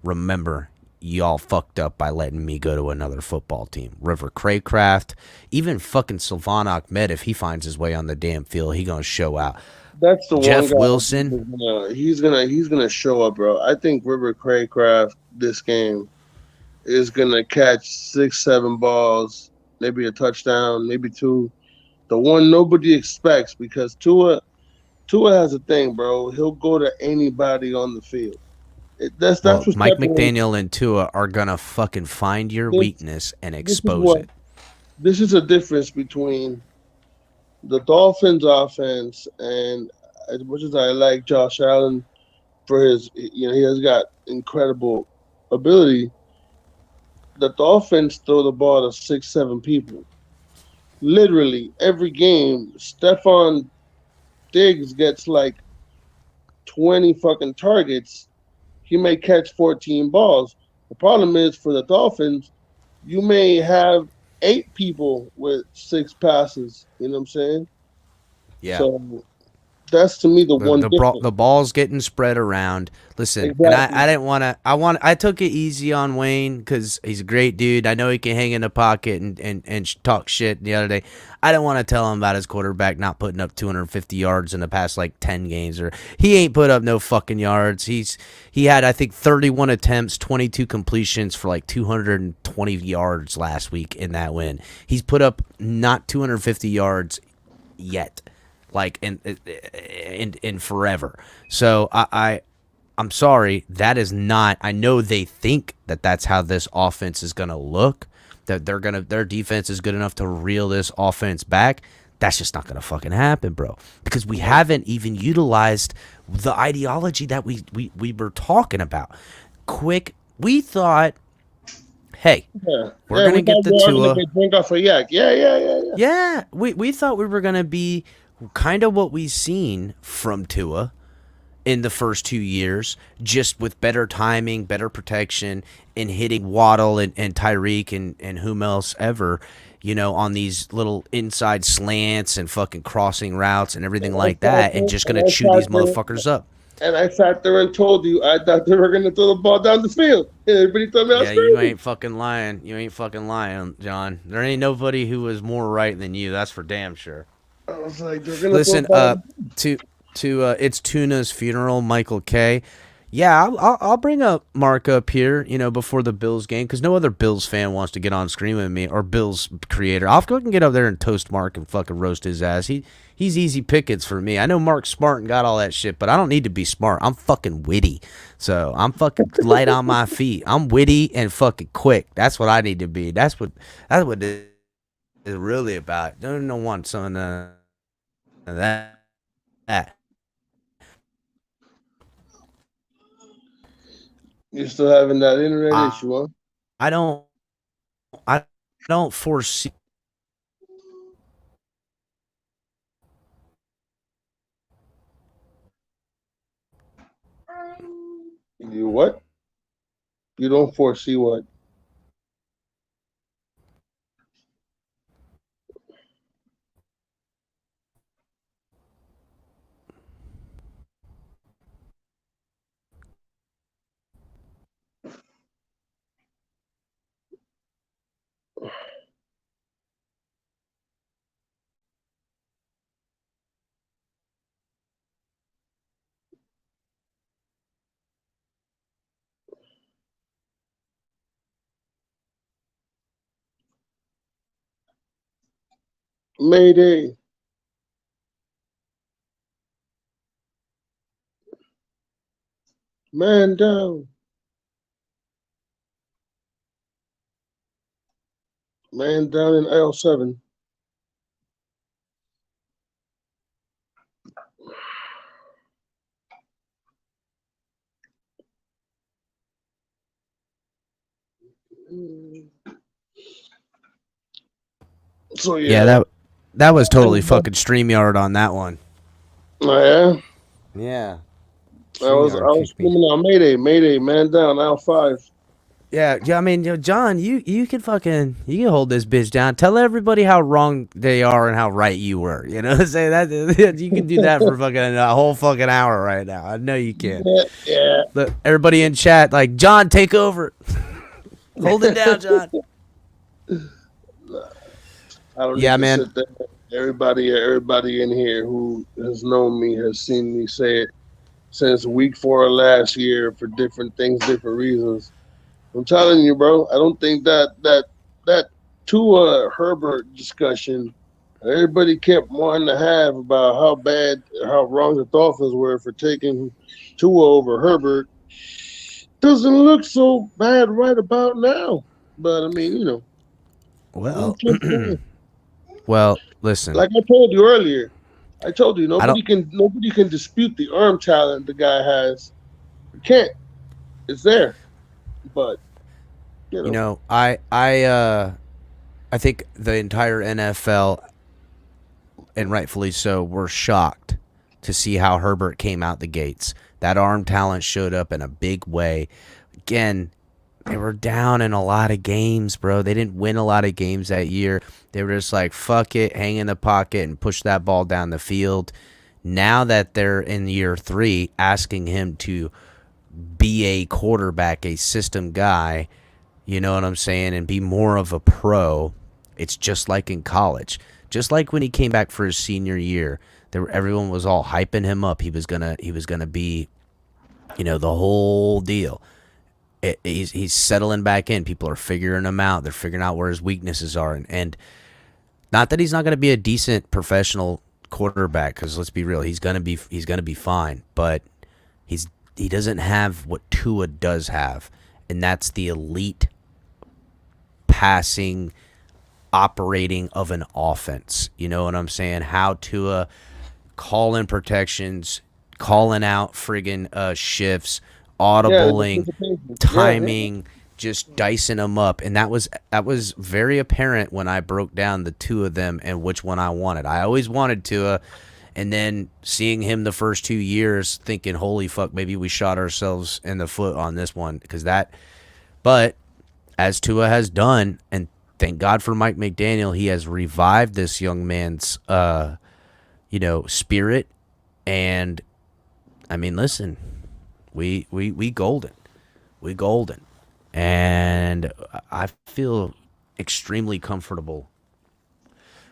remember, y'all fucked up by letting me go to another football team. River Craycraft, even fucking Sylvan Ahmed, if he finds his way on the damn field, he gonna show out. That's the Jeff one guy Wilson. He's gonna show up, bro. I think River Craycraft this game is gonna catch 6-7 balls, maybe a touchdown, maybe 2. The one nobody expects, because Tua has a thing, bro. He'll go to anybody on the field. That's what Mike McDaniel and Tua are gonna fucking find your weakness and expose it. This is a difference between the Dolphins offense, and as much as I like Josh Allen for his, he has got incredible ability. The Dolphins throw the ball to 6-7 people. Literally every game, Stephon Diggs gets like 20 fucking targets. He may catch 14 balls. The problem is, for the Dolphins, you may have 8 people with 6 passes. You know what I'm saying? Yeah. So that's, to me, the ball's getting spread around. Listen, exactly. And I didn't want to. I took it easy on Wayne because he's a great dude. I know he can hang in the pocket and talk shit. The other day, I didn't want to tell him about his quarterback not putting up 250 yards in the past like 10 games, or he ain't put up no fucking yards. He had, I think, 31 attempts, 22 completions for like 220 yards last week in that win. He's put up not 250 yards yet, like in forever. So I'm sorry, that is not. I know they think that that's how this offense is going to look, that their defense is good enough to reel this offense back. That's just not going to fucking happen, bro, because we haven't even utilized the ideology that we were talking about. We thought, hey, we're going to get the Tua. Drink off a yak. Yeah. Yeah, we thought we were going to be kind of what we seen from Tua, in the first 2 years, just with better timing, better protection, and hitting Waddle and Tyreek and whom else ever, on these little inside slants and fucking crossing routes and everything like that, and just going to chew these motherfuckers up. And I sat there and told you I thought they were going to throw the ball down the field. And everybody told me I was crazy. You ain't fucking lying. You ain't fucking lying, John. There ain't nobody who was more right than you. That's for damn sure. I was like, they're going to listen, to it's Tuna's funeral, Michael K. Yeah, I'll bring up Mark up here, before the Bills game, because no other Bills fan wants to get on screen with me, or Bills creator. I'll fucking get up there and toast Mark and fucking roast his ass. He's easy pickings for me. I know Mark's smart and got all that shit, but I don't need to be smart. I'm fucking witty. So I'm fucking light on my feet. I'm witty and fucking quick. That's what I need to be. That's what it is really about. Don't want some of that. You're still having that internet issue, huh? I don't foresee. You what? You don't foresee what? Mayday. Man down. Man down in aisle 7. So yeah, that was totally fucking StreamYard on that one. Oh yeah. Yeah. I was screaming out Mayday, man down, aisle 5. Yeah, I mean, John, you can hold this bitch down. Tell everybody how wrong they are and how right you were. Say that you can do that for fucking a whole fucking hour right now. I know you can. Yeah. Look, everybody in chat, like, John, take over. Hold it down, John. I don't need to sit there. Everybody in here who has known me has seen me say it since week 4 of last year for different things, different reasons. I'm telling you, bro. I don't think that Tua Herbert discussion everybody kept wanting to have about how wrong the Dolphins were for taking Tua over Herbert doesn't look so bad right about now. But I mean, Well, listen. Like I told you earlier, nobody can dispute the arm talent the guy has. You can't. It's there. But I think the entire NFL, and rightfully so, were shocked to see how Herbert came out the gates. That arm talent showed up in a big way. Again, they were down in a lot of games, bro. They didn't win a lot of games that year. They were just like, fuck it, hang in the pocket and push that ball down the field. Now that they're in year 3, asking him to be a quarterback, a system guy, you know what I'm saying, and be more of a pro, it's just like in college. Just like when he came back for his senior year, everyone was all hyping him up. He was gonna be, the whole deal. He's settling back in. People are figuring him out. They're figuring out where his weaknesses are, and not that he's not going to be a decent professional quarterback. Because let's be real, he's gonna be fine. But he doesn't have what Tua does have, and that's the elite passing, operating of an offense. You know what I'm saying? How Tua calling protections, calling out friggin' shifts, audibling, timing, just dicing them up. And that was very apparent when I broke down the two of them and which one I wanted. I always wanted Tua, And then seeing him the first 2 years, thinking, holy fuck, maybe we shot ourselves in the foot on this one. But as Tua has done, and thank God for Mike McDaniel, he has revived this young man's, spirit. And, I mean, listen, we golden. We golden. And I feel extremely comfortable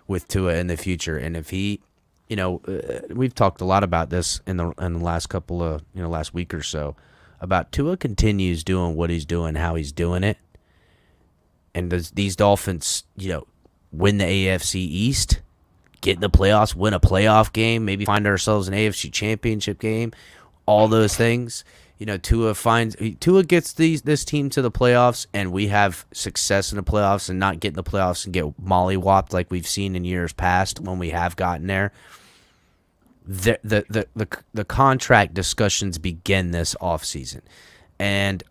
with Tua in the future. And if he, we've talked a lot about this in the last couple of, last week or so, about Tua continues doing what he's doing, how he's doing it. And these Dolphins, win the AFC East, get in the playoffs, win a playoff game, maybe find ourselves an AFC championship game, all those things. Tua gets this team to the playoffs, and we have success in the playoffs and not get in the playoffs and get mollywopped like we've seen in years past when we have gotten there. The contract discussions begin this offseason. And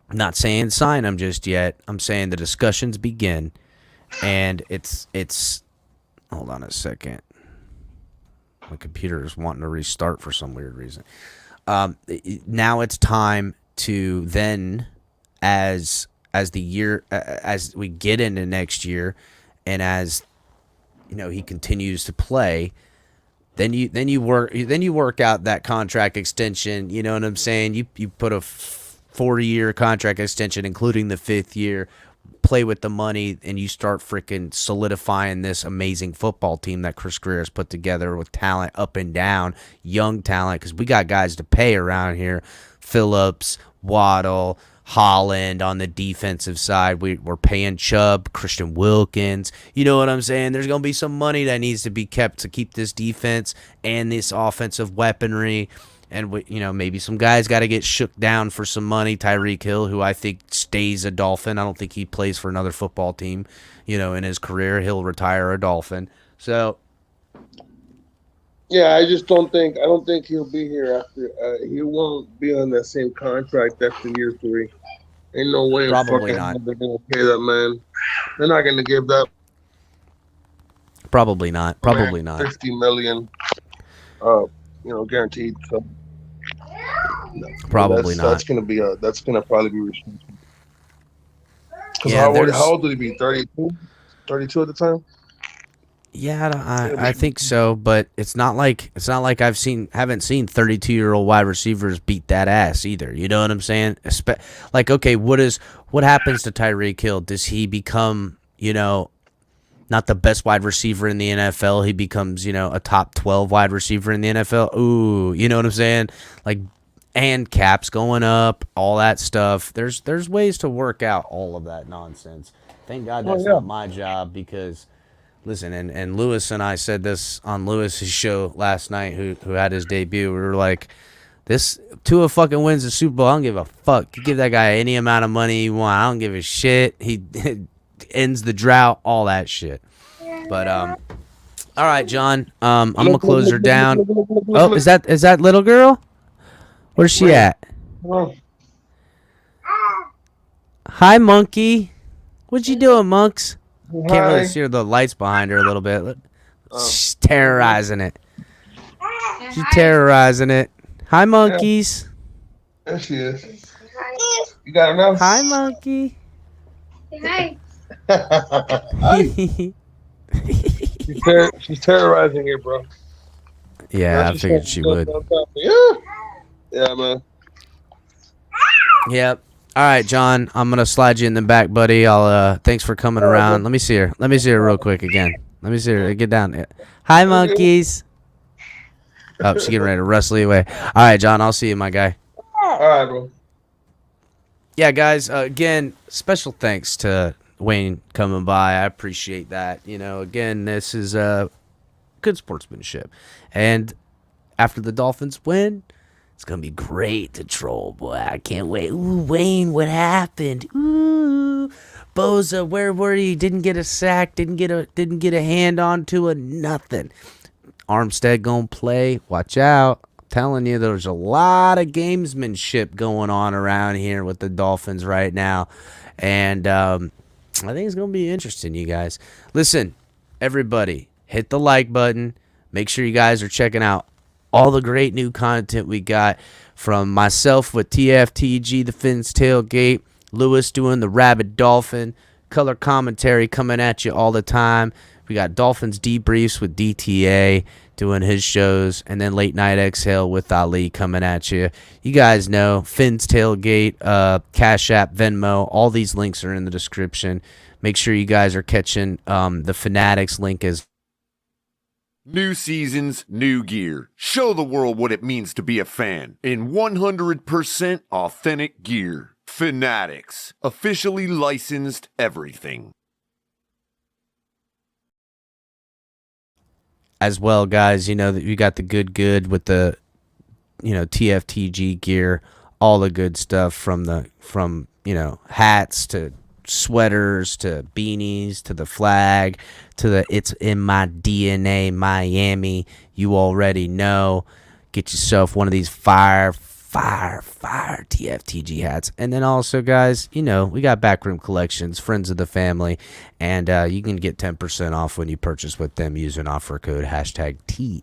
I'm not saying sign them just yet. I'm saying the discussions begin, and it's hold on a second. My computer is wanting to restart for some weird reason. Now it's time to then, as the year, as we get into next year, and as he continues to play, then you work out that contract extension. You know what I'm saying? You put a 4-year contract extension, including the 5th year. Play with the money, and you start freaking solidifying this amazing football team that Chris Greer has put together with talent up and down, young talent, because we got guys to pay around here. Phillips, Waddle, Holland on the defensive side. We're paying Chubb, Christian Wilkins. You know what I'm saying? There's going to be some money that needs to be kept to keep this defense and this offensive weaponry. And maybe some guys got to get shook down for some money. Tyreek Hill, who I think stays a Dolphin. I don't think he plays for another football team, in his career. He'll retire a Dolphin. So, yeah, I don't think he'll be here after. He won't be on that same contract after year 3. Ain't no way. Probably not. They're gonna pay that man. They're not gonna give that. Probably not. Probably not. $50 million. Guaranteed. So. Probably not. That's gonna probably be restricted. Yeah, how old did he be? 32? 32 at the time? Yeah, I think so, but it's not like haven't seen 32-year-old wide receivers beat that ass either. You know what I'm saying? Okay, what happens to Tyreek Hill? Does he become, not the best wide receiver in the NFL? He becomes, a top 12 wide receiver in the NFL. Ooh, you know what I'm saying? And caps going up, all that stuff. There's ways to work out all of that nonsense. Thank God that's not my job, because, listen, and Lewis and I said this on Lewis's show last night, who had his debut. We were like, this Tua fucking wins the Super Bowl. I don't give a fuck. You give that guy any amount of money you want. I don't give a shit. He ends the drought, all that shit. But all right, John. I'm gonna close her down. Oh, is that little girl? Where's she at? Hi, monkey. What you doing, monks? Can't really see the lights behind her a little bit. She's terrorizing it. She's terrorizing it. Hi, monkeys. There she is. You got her now? Hi, monkey. Hi. She's terrorizing it, bro. Yeah, I figured she would. Yeah, man. Yep. All right, John. I'm gonna slide you in the back, buddy. Thanks for coming around. Let me see her. Let me see her real quick again. Let me see her. Get down there. Hi, monkeys. Oh, she's getting ready to wrestle you away. All right, John. I'll see you, my guy. All right, bro. Yeah, guys. Again, special thanks to Wayne coming by. I appreciate that. Again, this is good sportsmanship. And after the Dolphins win, it's going to be great to troll, boy. I can't wait. Ooh, Wayne, what happened? Ooh, Boza, where were you? Didn't get a sack, didn't get a hand onto it, nothing. Armstead going to play. Watch out. I'm telling you, there's a lot of gamesmanship going on around here with the Dolphins right now. And I think it's going to be interesting, you guys. Listen, everybody, hit the like button. Make sure you guys are checking out all the great new content we got from myself with TFTG, the Fins Tailgate, Lewis doing the Rabid Dolphin, color commentary coming at you all the time. We got Dolphins debriefs with DTA doing his shows, and then Late Night Exhale with Ali coming at you. You guys know Fins Tailgate, Cash App, Venmo. All these links are in the description. Make sure you guys are catching the Fanatics link as New seasons, new gear. Show the world what it means to be a fan in 100% authentic gear. Fanatics. Officially licensed everything. as well, guys. You know that you got the good with the, TFTG gear, all the good stuff from hats to sweaters to beanies to the flag to the It's in My DNA Miami. You already know. Get yourself one of these fire TFTG hats. And then also, guys, we got Backroom Collections, friends of the family, and you can get 10% off when you purchase with them using offer code #TFTG.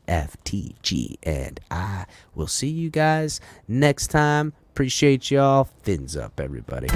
And I will see you guys next time. Appreciate y'all. Fins up, everybody.